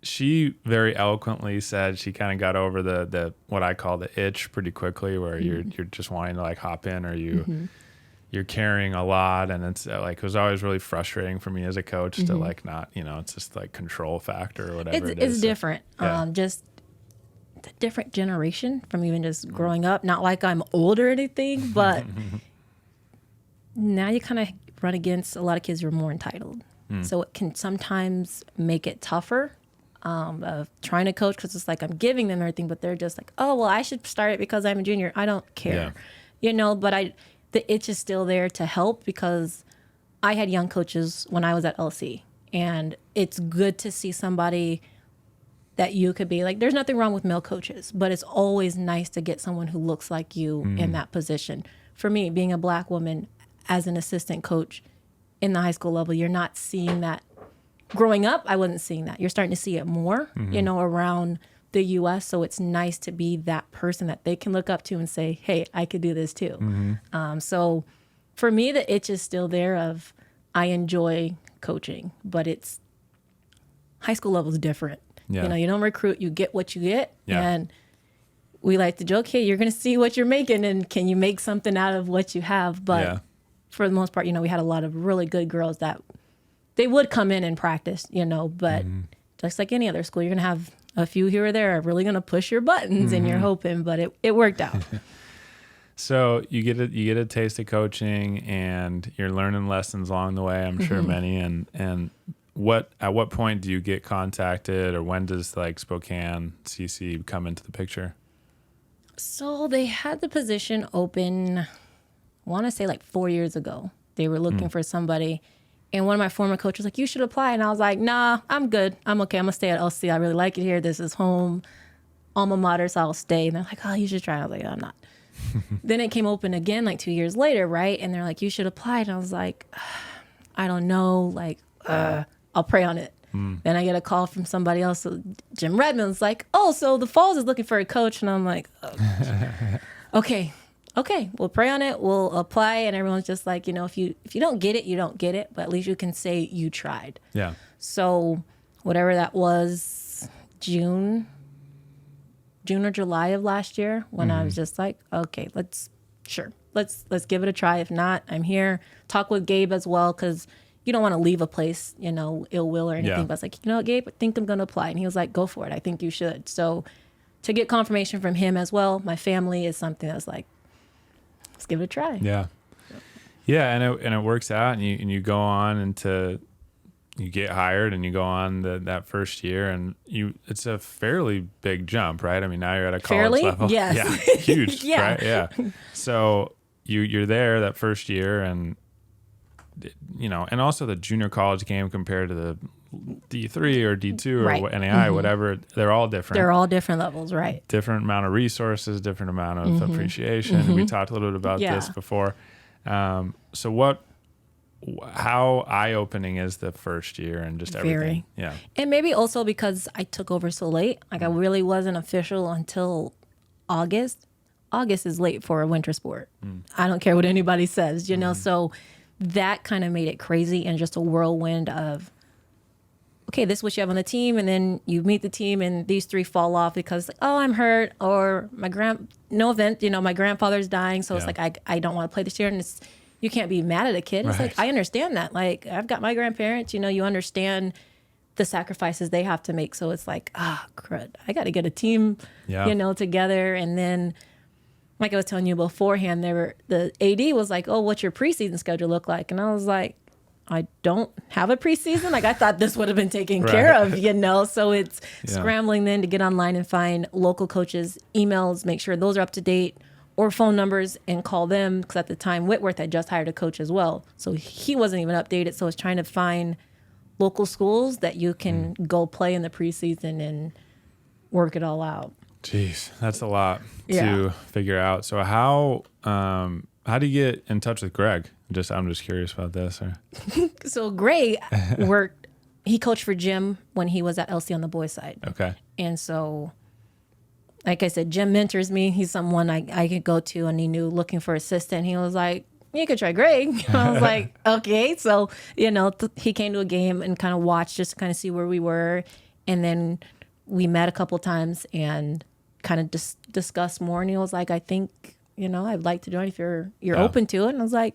She very eloquently said she kind of got over the what I call the itch pretty quickly, where you're just wanting to like hop in, or you're carrying a lot, and it's like, it was always really frustrating for me as a coach to like not, you know, it's just like control factor or whatever it is. It's different. Just a different generation from even just growing up. Not like I'm old or anything, but now you kind of run against a lot of kids who are more entitled. So it can sometimes make it tougher of trying to coach, because it's like I'm giving them everything, but they're just like, oh, well, I should start it because I'm a junior. I don't care, you know, but the itch is still there to help, because I had young coaches when I was at LC, and it's good to see somebody that you could be like, there's nothing wrong with male coaches, but it's always nice to get someone who looks like you in that position. For me, being a Black woman as an assistant coach in the high school level, you're not seeing that. Growing up, I wasn't seeing that. You're starting to see it more, you know, around the U.S. So it's nice to be that person that they can look up to and say, hey, I could do this too. So for me, the itch is still there of, I enjoy coaching, but it's high school level is different. You know, you don't recruit, you get what you get. And we like to joke, hey, you're going to see what you're making, and can you make something out of what you have? But for the most part, you know, we had a lot of really good girls that they would come in and practice, you know, but just like any other school, you're going to have a few here or there are really going to push your buttons, and you're hoping, but it worked out. So you get a taste of coaching, and you're learning lessons along the way, I'm sure many. And at what point do you get contacted, or when does like Spokane CC come into the picture? So they had the position open, I want to say like 4 years ago. They were looking for somebody. And one of my former coaches was like, you should apply. And I was like, nah, I'm good. I'm okay. I'm going to stay at LC. I really like it here. This is home, alma mater, so I'll stay. And they're like, oh, you should try. I was like, I'm not. Then it came open again like 2 years later, right? And they're like, you should apply. And I was like, I don't know. Like, I'll pray on it. Then I get a call from somebody else. So Jim Redmond's like, oh, so the Falls is looking for a coach. And I'm like, oh, okay, we'll pray on it. We'll apply. And everyone's just like, you know, if you don't get it, you don't get it. But at least you can say you tried. Yeah. So whatever that was, June or July of last year, when I was just like, okay, let's give it a try. If not, I'm here. Talk with Gabe as well, because you don't want to leave a place, you know, ill will or anything. But it's like, you know, Gabe, I think I'm going to apply. And he was like, go for it. I think you should. So to get confirmation from him as well, my family is something that's like, let's give it a try. Yeah. Yeah. And it works out, and you go on you get hired and you go on that first year, and it's a fairly big jump, right? I mean, now you're at a college level. Yes. Yeah. Huge. Yeah. Right. Yeah. So you're there that first year, and and also the junior college game compared to the D3 or D2 Right. or NAI, whatever, they're all different. They're all different levels, right? Different amount of resources, different amount of appreciation. We talked a little bit about this before. So how eye-opening is the first year and just everything? Very. Yeah. And maybe also because I took over so late. Like I really wasn't official until August. August is late for a winter sport. I don't care what anybody says, so that kind of made it crazy and just a whirlwind of, okay, this is what you have on the team, and then you meet the team and these three fall off because, oh, I'm hurt, or my grandfather's dying, so it's like I don't want to play this year, and you can't be mad at a kid. It's Right. like, I understand that. Like, I've got my grandparents, you understand the sacrifices they have to make. So it's like, crud, I got to get a team, together. And then, like I was telling you beforehand, the AD was like, oh, what's your preseason schedule look like? And I was like, I don't have a preseason. Like, I thought this would have been taken care of, So it's scrambling then to get online and find local coaches' emails, make sure those are up to date, or phone numbers, and call them. Because at the time, Whitworth had just hired a coach as well. So he wasn't even updated. So it's trying to find local schools that you can go play in the preseason and work it all out. Jeez, that's a lot to figure out. So how do you get in touch with Greg? I'm just curious about this. So Greg he coached for Jim when he was at LC on the boys' side. Okay. And so, like I said, Jim mentors me. He's someone I could go to, and he knew looking for assistant. He was like, you could try Greg. I was like, okay. So, he came to a game and kind of watched just to kind of see where we were. And then we met a couple times and kind of discussed more. And he was like, I think, I'd like to join if you're open to it. And I was like,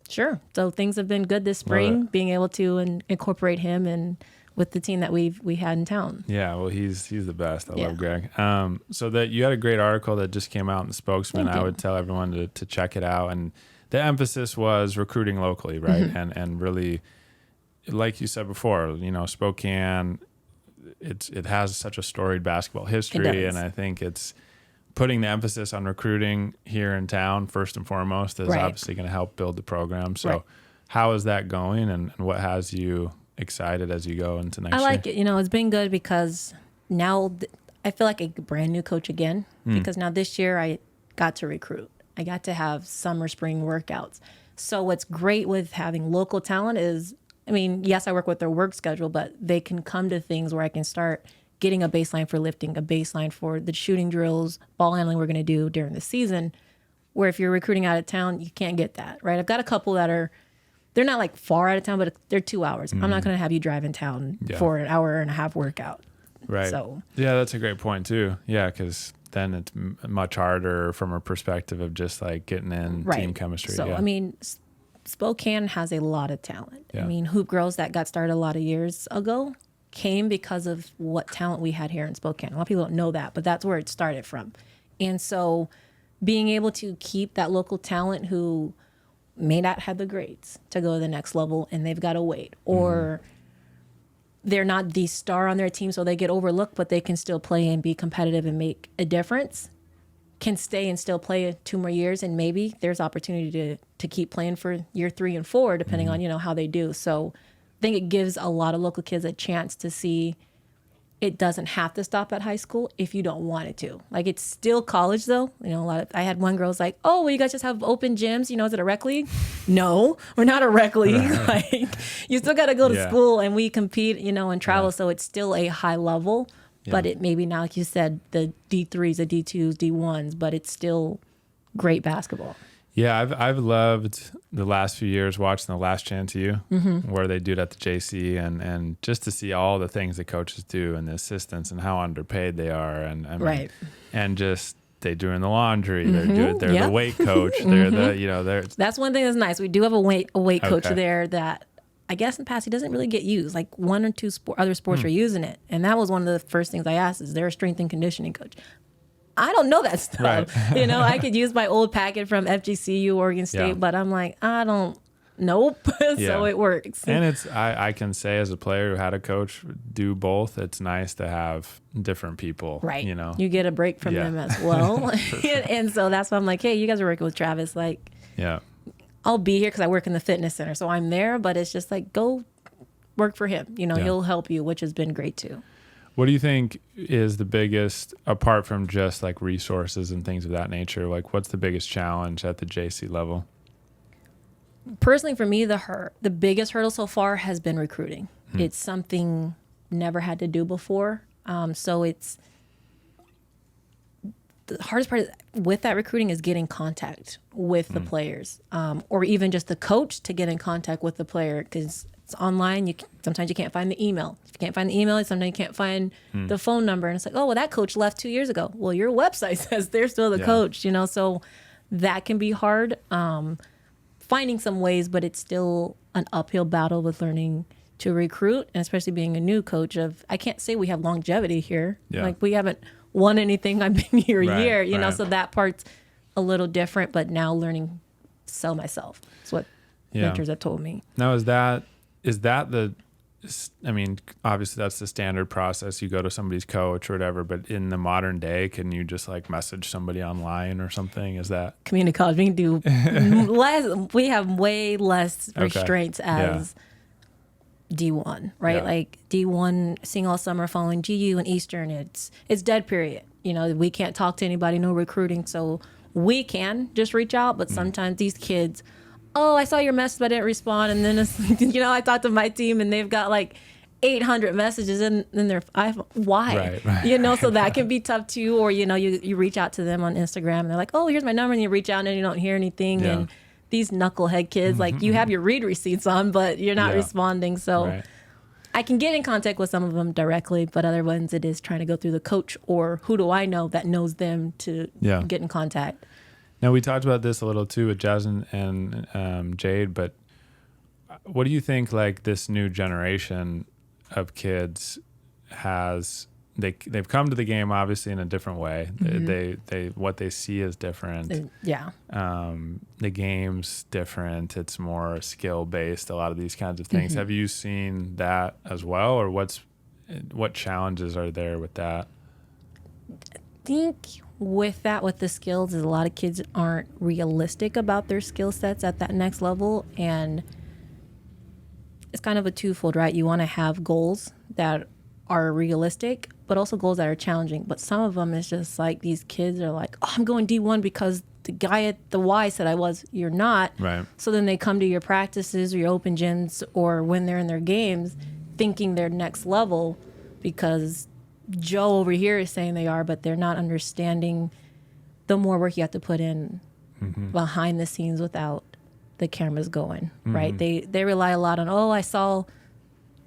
sure. So things have been good this spring, being able to incorporate him and with the team that we had in town. Yeah, well, he's the best. I love Greg. So that you had a great article that just came out in the Spokesman. I would tell everyone to check it out. And the emphasis was recruiting locally, right? And really, like you said before, Spokane, it has such a storied basketball history, and I think it's putting the emphasis on recruiting here in town first and foremost is obviously going to help build the program. So how is that going, and what has you excited as you go into next year? I like it. It's been good because now I feel like a brand new coach again, because now this year I got to recruit. I got to have summer, spring workouts. So what's great with having local talent is, yes, I work with their work schedule, but they can come to things where I can start getting a baseline for lifting, a baseline for the shooting drills, ball handling we're going to do during the season, where if you're recruiting out of town, you can't get that, right? I've got a couple that they're not like far out of town, but they're 2 hours. I'm not going to have you drive in town for an hour and a half workout. Right. So yeah, that's a great point too. Yeah, because then it's much harder from a perspective of just like getting in team chemistry. So, Spokane has a lot of talent. Yeah. Hoop girls that got started a lot of years ago came because of what talent we had here in Spokane. A lot of people don't know that, but that's where it started from. And so being able to keep that local talent who may not have the grades to go to the next level and they've got to wait, or they're not the star on their team, so they get overlooked, but they can still play and be competitive and make a difference, can stay and still play 2 more years, and maybe there's opportunity to keep playing for year 3 and 4, depending on, how they do. So I think it gives a lot of local kids a chance to see it doesn't have to stop at high school if you don't want it to. Like, it's still college though. I had one girl's like, oh, well, you guys just have open gyms, is it a rec league? No, we're not a rec league. Like, you still got to go to school, and we compete, and travel. So it's still a high level, but it maybe now, like you said, the D3s, the D2s, D1s, but it's still great basketball. Yeah, I've loved the last few years watching The Last Chance U, where they do it at the JC, and just to see all the things the coaches do and the assistants and how underpaid they are, and and just they doing the laundry, they're the weight coach, they're they're. That's one thing that's nice. We do have a weight coach there that I guess in the past he doesn't really get used. Like 1 or 2 other sports are using it, and that was one of the first things I asked: is there a strength and conditioning coach? I don't know that stuff. Right. You know, I could use my old packet from FGCU, Oregon State, Yeah. but I'm like, I don't. Nope. Yeah. So it works. And it's I can say as a player who had a coach do both, it's nice to have different people. Right. You know. You get a break from them as well. And so that's why I'm like, hey, you guys are working with Travis. Like, Yeah. I'll be here because I work in the fitness center. So I'm there, but it's just like, go work for him. You know, Yeah. he'll help you, which has been great too. What do you think is the biggest, apart from just like resources and things of that nature, like what's the biggest challenge at the JC level? Personally, for me, the biggest hurdle so far has been recruiting. It's something never had to do before. So it's the hardest part with that recruiting is getting contact with the players, or even just the coach to get in contact with the player, because it's online. Sometimes you can't find the email. If you can't find the email, sometimes you can't find the phone number. And it's like, oh, well, that coach left 2 years ago. Well, your website says they're still the coach, you know, so that can be hard. Finding some ways, but it's still an uphill battle with learning to recruit, and especially being a new coach. I can't say we have longevity here. Yeah. Like, we haven't won anything. I've been here a Right, year, you know, right. so that part's a little different, but now learning to sell myself. That's what mentors have told me. Now, is that I mean, obviously that's the standard process. You go to somebody's coach or whatever, but in the modern day, can you just like message somebody online or something? Is that Community college, we can do less. We have way less restraints as D1, right? Yeah. Like D1, seeing all summer, following GU and Eastern, it's dead period. You know, we can't talk to anybody, no recruiting, so we can just reach out. But sometimes these kids, oh, I saw your message, but I didn't respond. And then, it's, you know, I talked to my team and they've got like 800 messages in their iPhone. Why? Right. You know, so that can be tough too. Or, you know, you reach out to them on Instagram and they're like, oh, here's my number. And you reach out and you don't hear anything. Yeah. And these knucklehead kids, like, you have your read receipts on, but you're not responding. So right? I can get in contact with some of them directly, but other ones it is trying to go through the coach or who do I know that knows them to get in contact. Now, we talked about this a little too with Jasmine and Jade, but what do you think like this new generation of kids has? They've come to the game obviously in a different way. They what they see is different. Yeah. The game's different. It's more skill based. A lot of these kinds of things. Have you seen that as well, or what challenges are there with that? I think with the skills is a lot of kids aren't realistic about their skill sets at that next level, and it's kind of a twofold, right? You want to have goals that are realistic, but also goals that are challenging. But some of them is just like these kids are like, oh, I'm going D1 because the guy at the Y said I was. You're not. Right. So then they come to your practices or your open gyms or when they're in their games thinking they're next level because Joe over here is saying they are, but they're not understanding the more work you have to put in behind the scenes without the cameras going, right? They rely a lot on, oh, I saw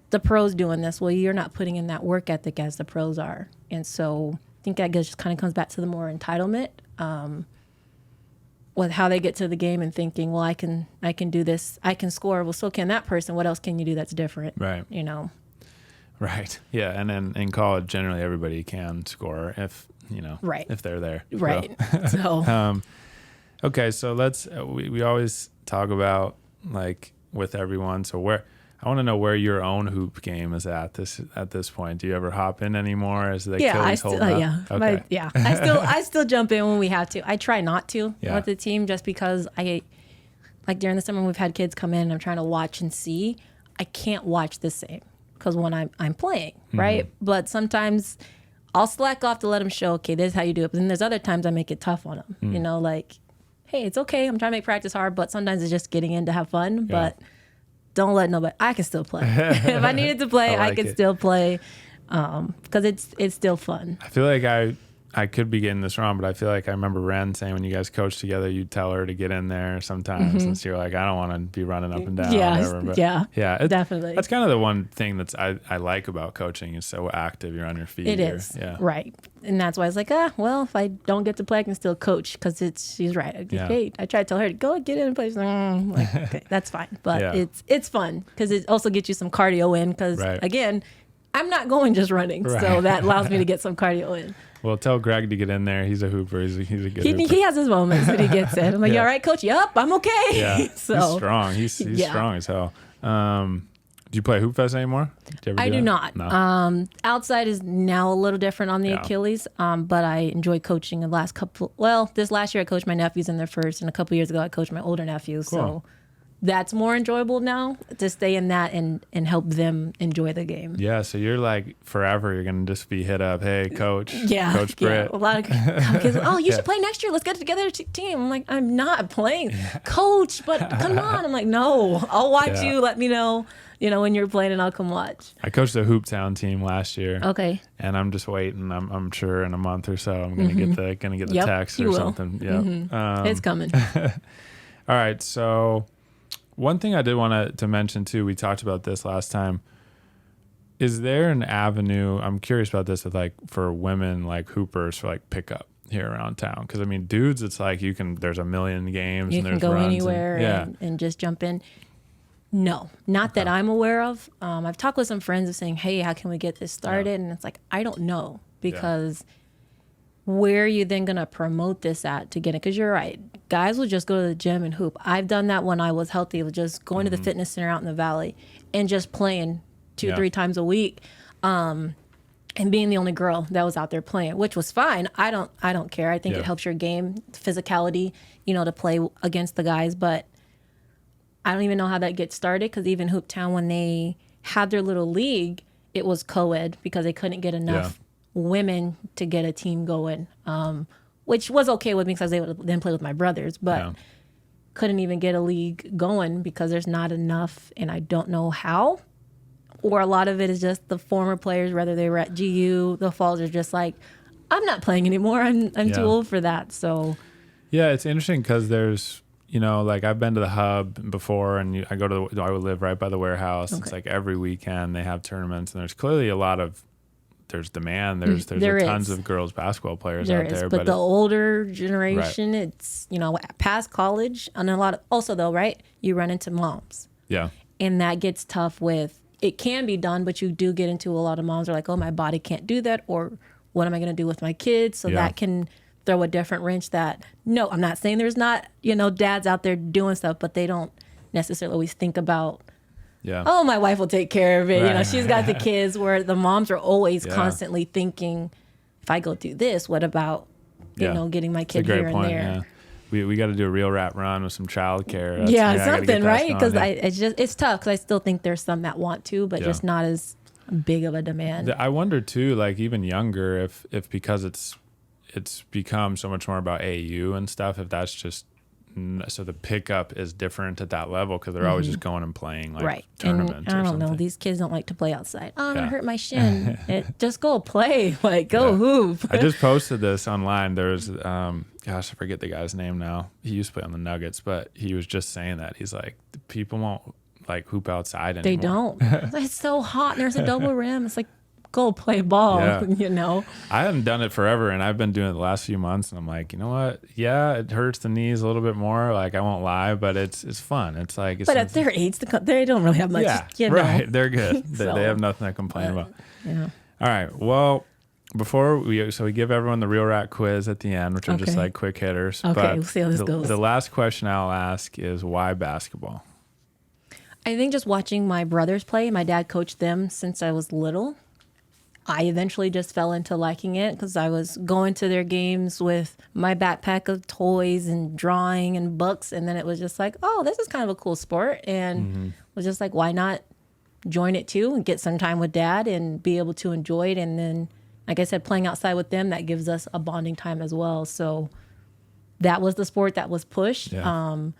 the pros doing this. Well, you're not putting in that work ethic as the pros are. And so I think that just kind of comes back to the more entitlement with how they get to the game and thinking, well, I can do this. I can score. Well, so can that person. What else can you do that's different? Right. You know? Right. Yeah. And then in college, generally everybody can score if, you know, if they're there. Right. So, okay. So we always talk about like with everyone. So I want to know where your own hoop game is at this point. Do you ever hop in anymore as the Achilles hold up? Okay. I still jump in when we have to. I try not to with the team just because like during the summer when we've had kids come in and I'm trying to watch and see, I can't watch the same because when I'm playing, right? But sometimes I'll slack off to let them show, okay, this is how you do it. But then there's other times I make it tough on them, you know, like, hey, it's okay. I'm trying to make practice hard, but sometimes it's just getting in to have fun. But don't let nobody. I can still play. If I needed to play, I could still play because it's still fun. I feel like I could be getting this wrong, but I feel like I remember Ren saying when you guys coached together, you'd tell her to get in there sometimes since you're like, I don't want to be running up and down. Whatever. But Definitely. That's kind of the one thing I like about coaching is so active. You're on your feet. It is. Right. And that's why it's like, well, if I don't get to play, I can still coach because she's right. Hey, I try to tell her to go get in and play. She's like, okay, that's fine. But it's fun because it also gets you some cardio in because, again, I'm not going just running. So that allows me to get some cardio in. Well, tell Greg to get in there. He's a hooper. He's a good hooper. He has his moments that he gets it. I'm like, Yeah. You all right, coach? Yup, I'm okay. Yeah, So he's strong. He's strong as hell. Do you play Hoop Fest anymore? I do not. No. Outside is now a little different on the Achilles, but I enjoy coaching the last couple. Well, this last year I coached my nephews in their first, and a couple years ago I coached my older nephews. Cool. So that's more enjoyable now to stay in that and help them enjoy the game. Yeah, so you're like forever. You're gonna just be hit up. Hey, coach. Yeah, Coach Britt. A lot of kids. Oh, you should play next year. Let's get together team. I'm like, I'm not playing, coach. But come on. I'm like, no. I'll watch you. Let me know. When you're playing, and I'll come watch. I coached the Hoop Town team last year. Okay. And I'm just waiting. I'm sure in a month or so I'm gonna get the text or something. Yeah. It's coming. All right. So one thing I did want to mention too, we talked about this last time. Is there an avenue? I'm curious about this with for women hoopers for pickup here around town? Because I mean, dudes, it's there's a million games. You and can there's go runs anywhere and just jump in. No, not that I'm aware of. I've talked with some friends of saying, hey, how can we get this started? And it's like, I don't know, because where are you then going to promote this at to get it? Because you're right. Guys will just go to the gym and hoop. I've done that when I was healthy, just going to the fitness center out in the valley and just playing 2-3 times a week. And being the only girl that was out there playing, which was fine. I don't care. I think it helps your game, physicality, to play against the guys. But I don't even know how that gets started, because even Hoop Town, when they had their little league, it was co-ed because they couldn't get enough women to get a team going, which was okay with me because they would then play with my brothers, but couldn't even get a league going because there's not enough, and I don't know how. Or a lot of it is just the former players, whether they were at GU, the Falls are just like, I'm not playing anymore. I'm too old for that. So yeah, it's interesting because there's, I've been to the Hub before, and I would live right by the warehouse. Okay. It's every weekend they have tournaments, and there's clearly there's demand. There's tons of girls basketball players out there. But the older generation, it's, past college, and a lot of, also though, right, you run into moms. Yeah. And that gets tough with, it can be done, but you do get into a lot of moms are like, oh, my body can't do that, or what am I going to do with my kids? So that can throw a different wrench. That, no, I'm not saying there's not, dads out there doing stuff, but they don't necessarily always think about, oh, my wife will take care of it. Right. She's got the kids, where the moms are always constantly thinking, if I go through this, what about, getting my kid here and there? Yeah. We got to do a real rat run with some childcare. Something, right? Because it's tough, because I still think there's some that want to, but just not as big of a demand. I wonder too, even younger, if because it's become so much more about AU and stuff, if that's just, so the pickup is different at that level, because they're always just going and playing tournaments. And I don't know, these kids don't like to play outside. Oh, I'm gonna hurt my shin. Just go play, hoop. I just posted this online. There's I forget the guy's name now. He used to play on the Nuggets, but he was just saying that he's like, people won't hoop outside anymore. They don't. It's so hot, and there's a double rim. It's like, go play ball. I haven't done it forever, and I've been doing it the last few months, and I'm like, you know what, it hurts the knees a little bit more, I won't lie, but it's fun. It's but at their age, they don't really have much. Right, they're good. They have nothing to complain about. All right, well, before we give everyone the Real Rat quiz at the end, which are just quick hitters. Okay, we'll see how this goes. The last question I'll ask is, why basketball? I think just watching my brothers play. My dad coached them since I was little. I eventually just fell into liking it, because I was going to their games with my backpack of toys and drawing and books. And then it was just like, oh, this is kind of a cool sport. And was just like, why not join it too and get some time with dad and be able to enjoy it. And then, like I said, playing outside with them, that gives us a bonding time as well. So that was the sport that was pushed. Yeah.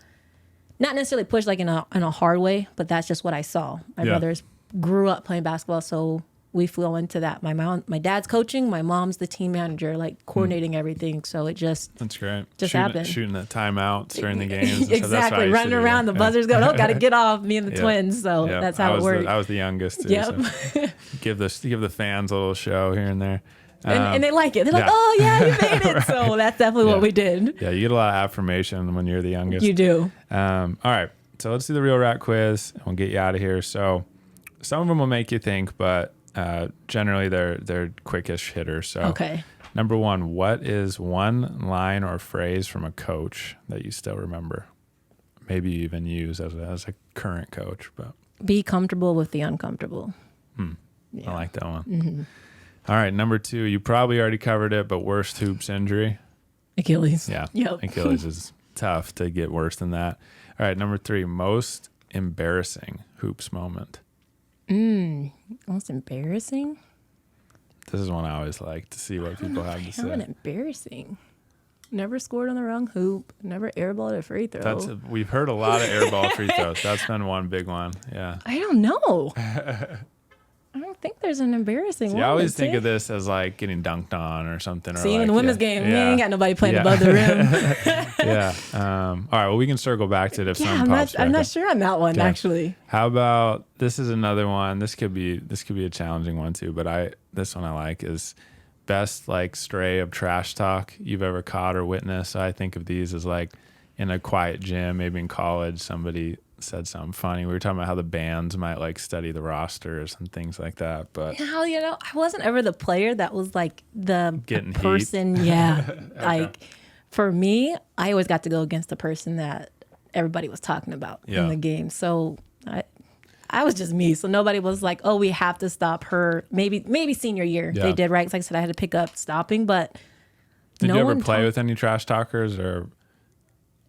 Not necessarily pushed in a hard way, but that's just what I saw. My brothers grew up playing basketball, so we flew into that. My dad's coaching, my mom's the team manager, coordinating everything. So it that's great. Happened. Shooting the timeouts during the games. Exactly, running around, the buzzer's going, got to get off, me and the twins. So that's how it worked. I was the youngest too. Yep. So give the fans a little show here and there. And they like it. They're like, oh, yeah, you made it. So that's definitely what we did. Yeah, you get a lot of affirmation when you're the youngest. You do. All right, so let's do the Real Rat quiz, and we'll get you out of here. So some of them will make you think, but generally they're quickish hitters. So Number 1, what is one line or phrase from a coach that you still remember? Maybe you even use as a current coach, but Be comfortable with the uncomfortable. I like that one. All right, number 2, you probably already covered it, but worst hoops injury. Achilles. Yeah, Yep. Achilles is tough to get worse than that. All right, number 3, most embarrassing hoops moment. Most embarrassing? This is one I always like to see what people have to say. Embarrassing. Never scored on the wrong hoop. Never airballed a free throw. We've heard a lot of airball free throws. That's been one big one. Yeah. I don't know. I don't think there's an embarrassing one. I always think of this as like getting dunked on or something. See, or in the women's game, we ain't got nobody playing above the rim. Yeah. All right. Well, we can circle back to it if something pops back I'm not up. sure on that one, actually. How about, this is another one. This could be a challenging one too, but this one I like is best like stray of trash talk you've ever caught or witnessed. So I think of these as like in a quiet gym, maybe in college, somebody said something funny. We were talking about how the bands might like study the rosters and things like that. But Hell, I wasn't ever the player that was like the Getting person. heat. Yeah. Okay. Like for me, I always got to go against the person that everybody was talking about in the game. So I was just me. So nobody was like, oh, we have to stop her. Maybe senior year they did, right? 'Cause like I said, I had to pick up stopping, but did you ever play with any trash talkers? Or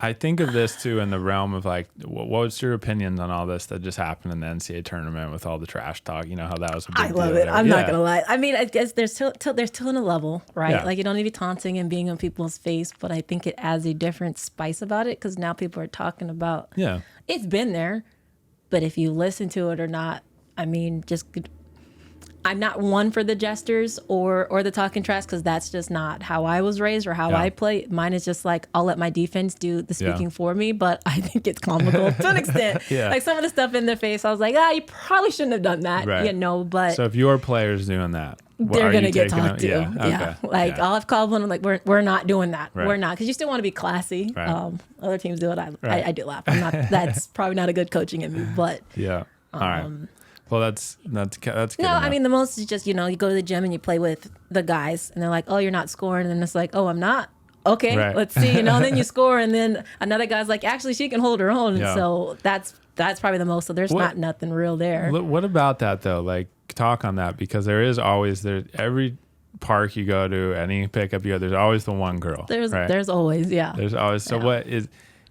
I think of this too in the realm of like, what's your opinions on all this that just happened in the NCAA tournament with all the trash talk? You know how that was a big deal. I love it. I'm not gonna lie. I mean, I guess there's still in a level, right? Yeah. Like you don't need to be taunting and being in people's face, but I think it adds a different spice about it because now people are talking about. Yeah. It's been there, but if you listen to it or not, I mean, I'm not one for the jesters or the talking trash because that's just not how I was raised or how I play. Mine is just like, I'll let my defense do the speaking for me, but I think it's comical to an extent. Like some of the stuff in their face, I was like, you probably shouldn't have done that, but. So if your player's doing that, they're going to get talked to. Yeah. Okay. I'll have called one. I'm like, we're not doing that. Right. We're not. Because you still want to be classy. Right. Other teams do it. I do laugh. I'm not. That's probably not a good coaching in me. But yeah. All right. Well, that's good. No, I mean, the most is just, you go to the gym and you play with the guys and they're like, oh, you're not scoring. And then it's like, oh, I'm not. Okay, let's see. Then you score. And then another guy's like, actually, she can hold her own. Yeah. So that's probably the most. So there's not nothing real there. What about that, though? Like, talk on that, because there is always, every park you go to, any pickup you go, there's always the one girl. There's always, There's always. So what is,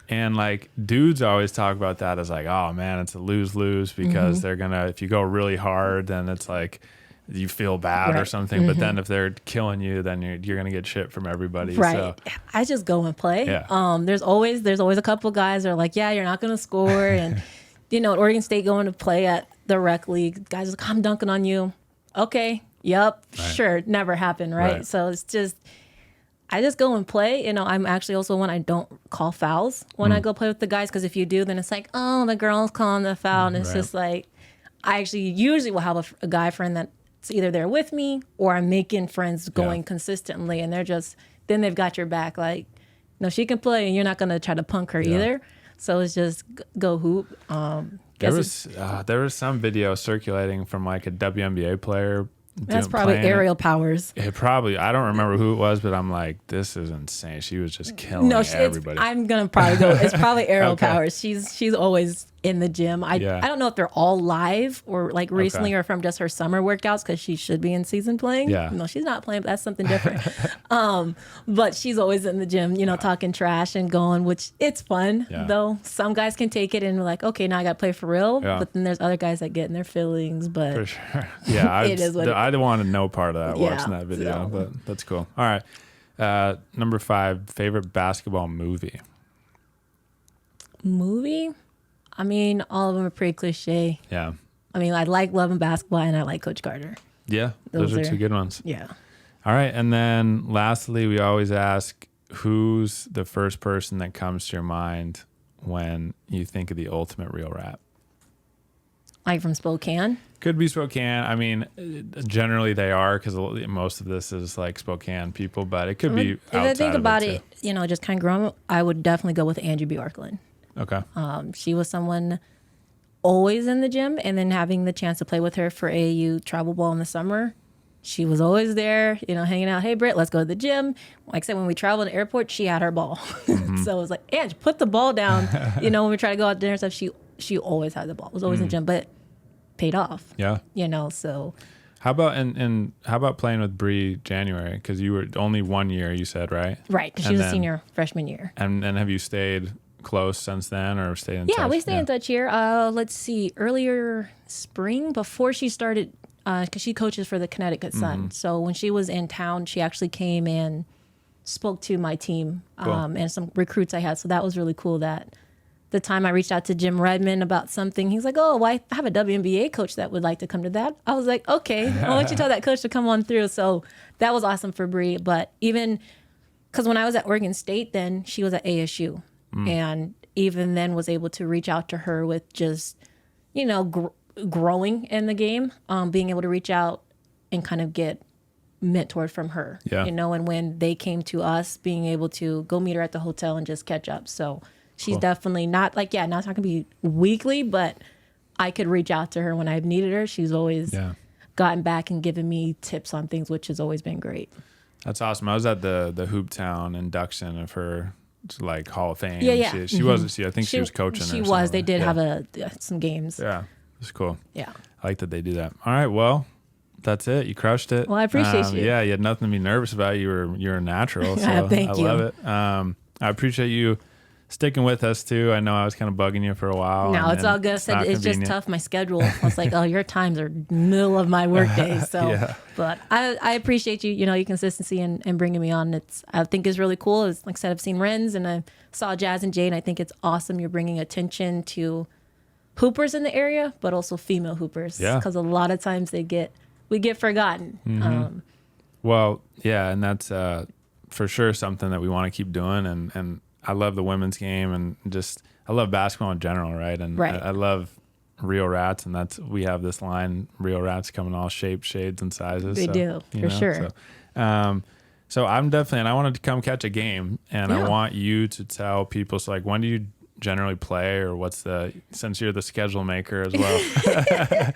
and like dudes always talk about that as like, oh man, it's a lose-lose because they're gonna, if you go really hard, then it's like you feel bad or something. But then if they're killing you, then you're gonna get shit from everybody. Right. So. I just go and play. Yeah. There's always a couple guys that are like, yeah, you're not gonna score, and at Oregon State going to play at the rec league, guys are like, I'm dunking on you. Okay. Yep. Right. Sure. Never happened. Right. So it's just, I just go and play. I'm actually also one, I don't call fouls when I go play with the guys, because if you do, then it's like, oh, the girl's calling the foul. And it's just like, I actually usually will have a guy friend that's either there with me or I'm making friends going consistently. And then they've got your back. Like, no, she can play and you're not going to try to punk her either. So it's just go hoop. There was some video circulating from like a WNBA player. That's probably Aerial Powers. I don't remember who it was, but I'm like, this is insane. She was just killing everybody. I'm gonna probably go. It's probably Aerial Powers. She's always in the gym. I don't know if they're all live or like recently or from just her summer workouts, because she should be in season playing. Yeah. No, she's not playing, but that's something different. But she's always in the gym, talking trash and going, which it's fun though. Some guys can take it and like, okay, now I got to play for real. Yeah. But then there's other guys that get in their feelings. But for sure, yeah, it is what I wanted no part of that watching that video, but that's cool. All right, number 5, favorite basketball movie. I mean, all of them are pretty cliche. Yeah. I mean, I like Love and Basketball and I like Coach Carter. Yeah, those are 2 good ones. Yeah. All right, and then lastly, we always ask, who's the first person that comes to your mind when you think of the ultimate real rap? Like from Spokane? Could be Spokane. I mean, generally they are, because most of this is like Spokane people, but it could be outside. If I think about it, just kind of growing up, I would definitely go with Angie Bjorklund. Okay. She was someone always in the gym, and then having the chance to play with her for AAU travel ball in the summer, she was always there, hanging out. Hey, Britt, let's go to the gym. Like I said, when we traveled to the airport, she had her ball. So it was like, Ange, put the ball down. When we try to go out to dinner and stuff, she always had the ball. It was always in the gym, but paid off. Yeah. So. How about and how about playing with Bree January? Because you were only 1 year, you said, right? Right, because she was a senior freshman year. And have you stayed close since then, or stayed in touch? Yeah, we stayed in touch here. Let's see, earlier spring, before she started, because she coaches for the Connecticut Sun. So when she was in town, she actually came and spoke to my team and some recruits I had. So that was really cool that the time I reached out to Jim Redmond about something, he's like, oh, well, I have a WNBA coach that would like to come to that. I was like, okay, why don't you tell that coach to come on through? So that was awesome for Bree. But even because when I was at Oregon State, then she was at ASU. And even then was able to reach out to her with just, growing in the game, being able to reach out and kind of get mentored from her, and when they came to us, being able to go meet her at the hotel and just catch up. So she's definitely not like, not going to be weekly, but I could reach out to her when I've needed her. She's always gotten back and given me tips on things, which has always been great. That's awesome. I was at the Hooptown induction of her like Hall of Fame. Yeah. She wasn't. I think she was coaching. She was. They did have some games. Yeah, it's cool. Yeah, I like that they do that. All right, well, that's it. You crushed it. Well, I appreciate you. Yeah, you had nothing to be nervous about. You're a natural. So Thank you. I love it. I appreciate you sticking with us too. I know I was kind of bugging you for a while. No, it's all good. I said it's just tough. My schedule. I was like, oh, your times are middle of my work days. So, but I appreciate you. Your consistency and bringing me on. I think is really cool. It's like I said, I've seen Renz and I saw Jazz and Jade. And I think it's awesome. You're bringing attention to hoopers in the area, but also female hoopers. Yeah. Because a lot of times we get forgotten. Well, yeah, and that's for sure something that we want to keep doing. And I love the women's game and just I love basketball in general, right? And I love Real Rats, and we have this line, Real Rats come in all shapes, shades, and sizes. They do, for sure. So I'm definitely, and I wanted to come catch a game, and I want you to tell people, so like, when do you generally play, or since you're the schedule maker as well?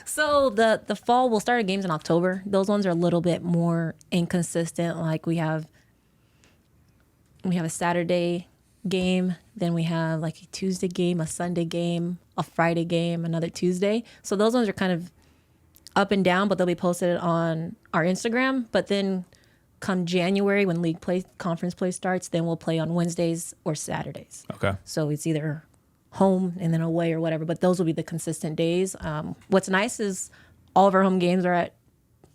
So the fall, we'll start games in October. Those ones are a little bit more inconsistent. Like we have a Saturday game, then we have like a Tuesday game, a Sunday game, a Friday game, another Tuesday. So those ones are kind of up and down, but they'll be posted on our Instagram. But then come January, when conference play starts, then we'll play on Wednesdays or Saturdays. Okay. So it's either home and then away or whatever, but those will be the consistent days. What's nice is all of our home games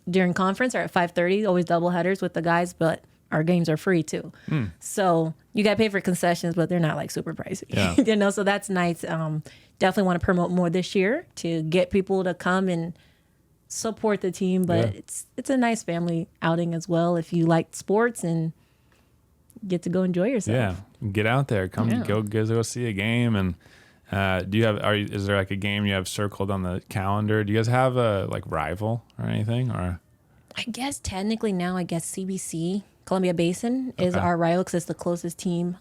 during conference are at 5:30, always double headers with the guys, but our games are free too. So you got to pay for concessions, but they're not like super pricey. Yeah. So that's nice. Definitely want to promote more this year to get people to come and support the team, but it's a nice family outing as well if you like sports and get to go enjoy yourself. Yeah, get out there, go see a game. And is there like a game you have circled on the calendar? Do you guys have a like rival or anything? Or I guess technically now, CBC Columbia Basin is our rival because it's the closest team.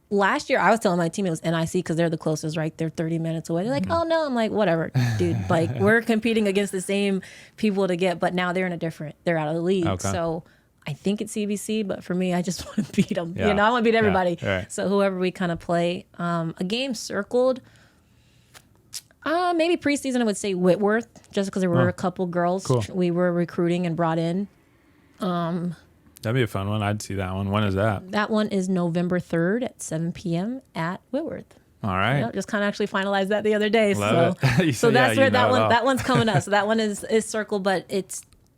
Last year, I was telling my team it was NIC because they're the closest, right? They're 30 minutes away. They're like, oh, no. I'm like, whatever, dude. Like, we're competing against the same people to get, but now they're out of the league. Okay. So I think it's CBC, but for me, I just want to beat them. I want to beat everybody. Yeah. Right. So whoever we kind of play. A game circled, maybe preseason, I would say Whitworth, just because there were a couple girls we were recruiting and brought in. That'd be a fun one. I'd see that one. When is that? That one is November 3rd at 7 p.m. at Whitworth. All right. Just kind of actually finalized that the other day. Love it. So that's where that one's coming up. So that one is circled, but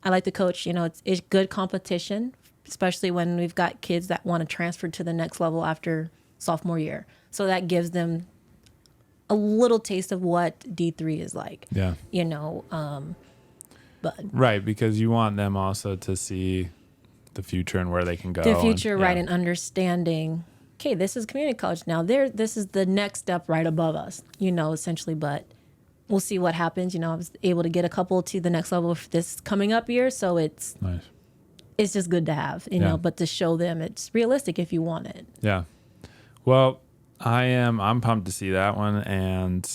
I like to coach. It's good competition, especially when we've got kids that want to transfer to the next level after sophomore year. So that gives them a little taste of what D3 is like. Yeah. But right, because you want them also to see the future and where they can go. The future, right, and understanding, okay, this is community college now. This is the next step right above us, essentially. But we'll see what happens. I was able to get a couple to the next level for this coming up year, so it's nice. It's just good to have, but to show them it's realistic if you want it. Yeah. Well, I'm pumped to see that one, and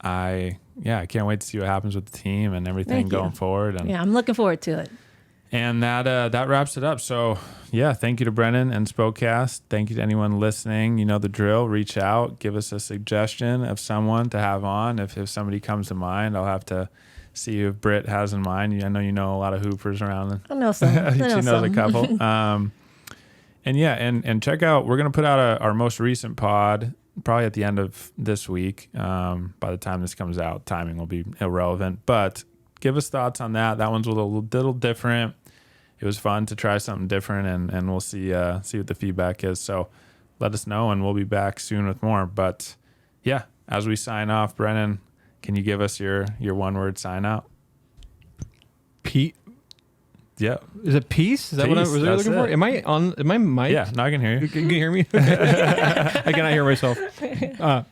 I I can't wait to see what happens with the team and everything going forward. And I'm looking forward to it. And that wraps it up. So, thank you to Brennan and Spokecast. Thank you to anyone listening. You know the drill. Reach out. Give us a suggestion of someone to have on. If somebody comes to mind, I'll have to see who Britt has in mind. I know you know a lot of hoopers around. I know some. She knows a couple. And check out, we're going to put out our most recent pod probably at the end of this week. By the time this comes out, timing will be irrelevant. But give us thoughts on that. That one's a little different. It was fun to try something different, and we'll see what the feedback is. So let us know, and we'll be back soon with more. But as we sign off, Brennan, can you give us your one-word sign out? Pete. Yeah. Is it peace? Is that what I was looking for? Am I on? Am I mic? Yeah, now I can hear you. Can you hear me? I cannot hear myself.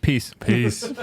Peace. Peace.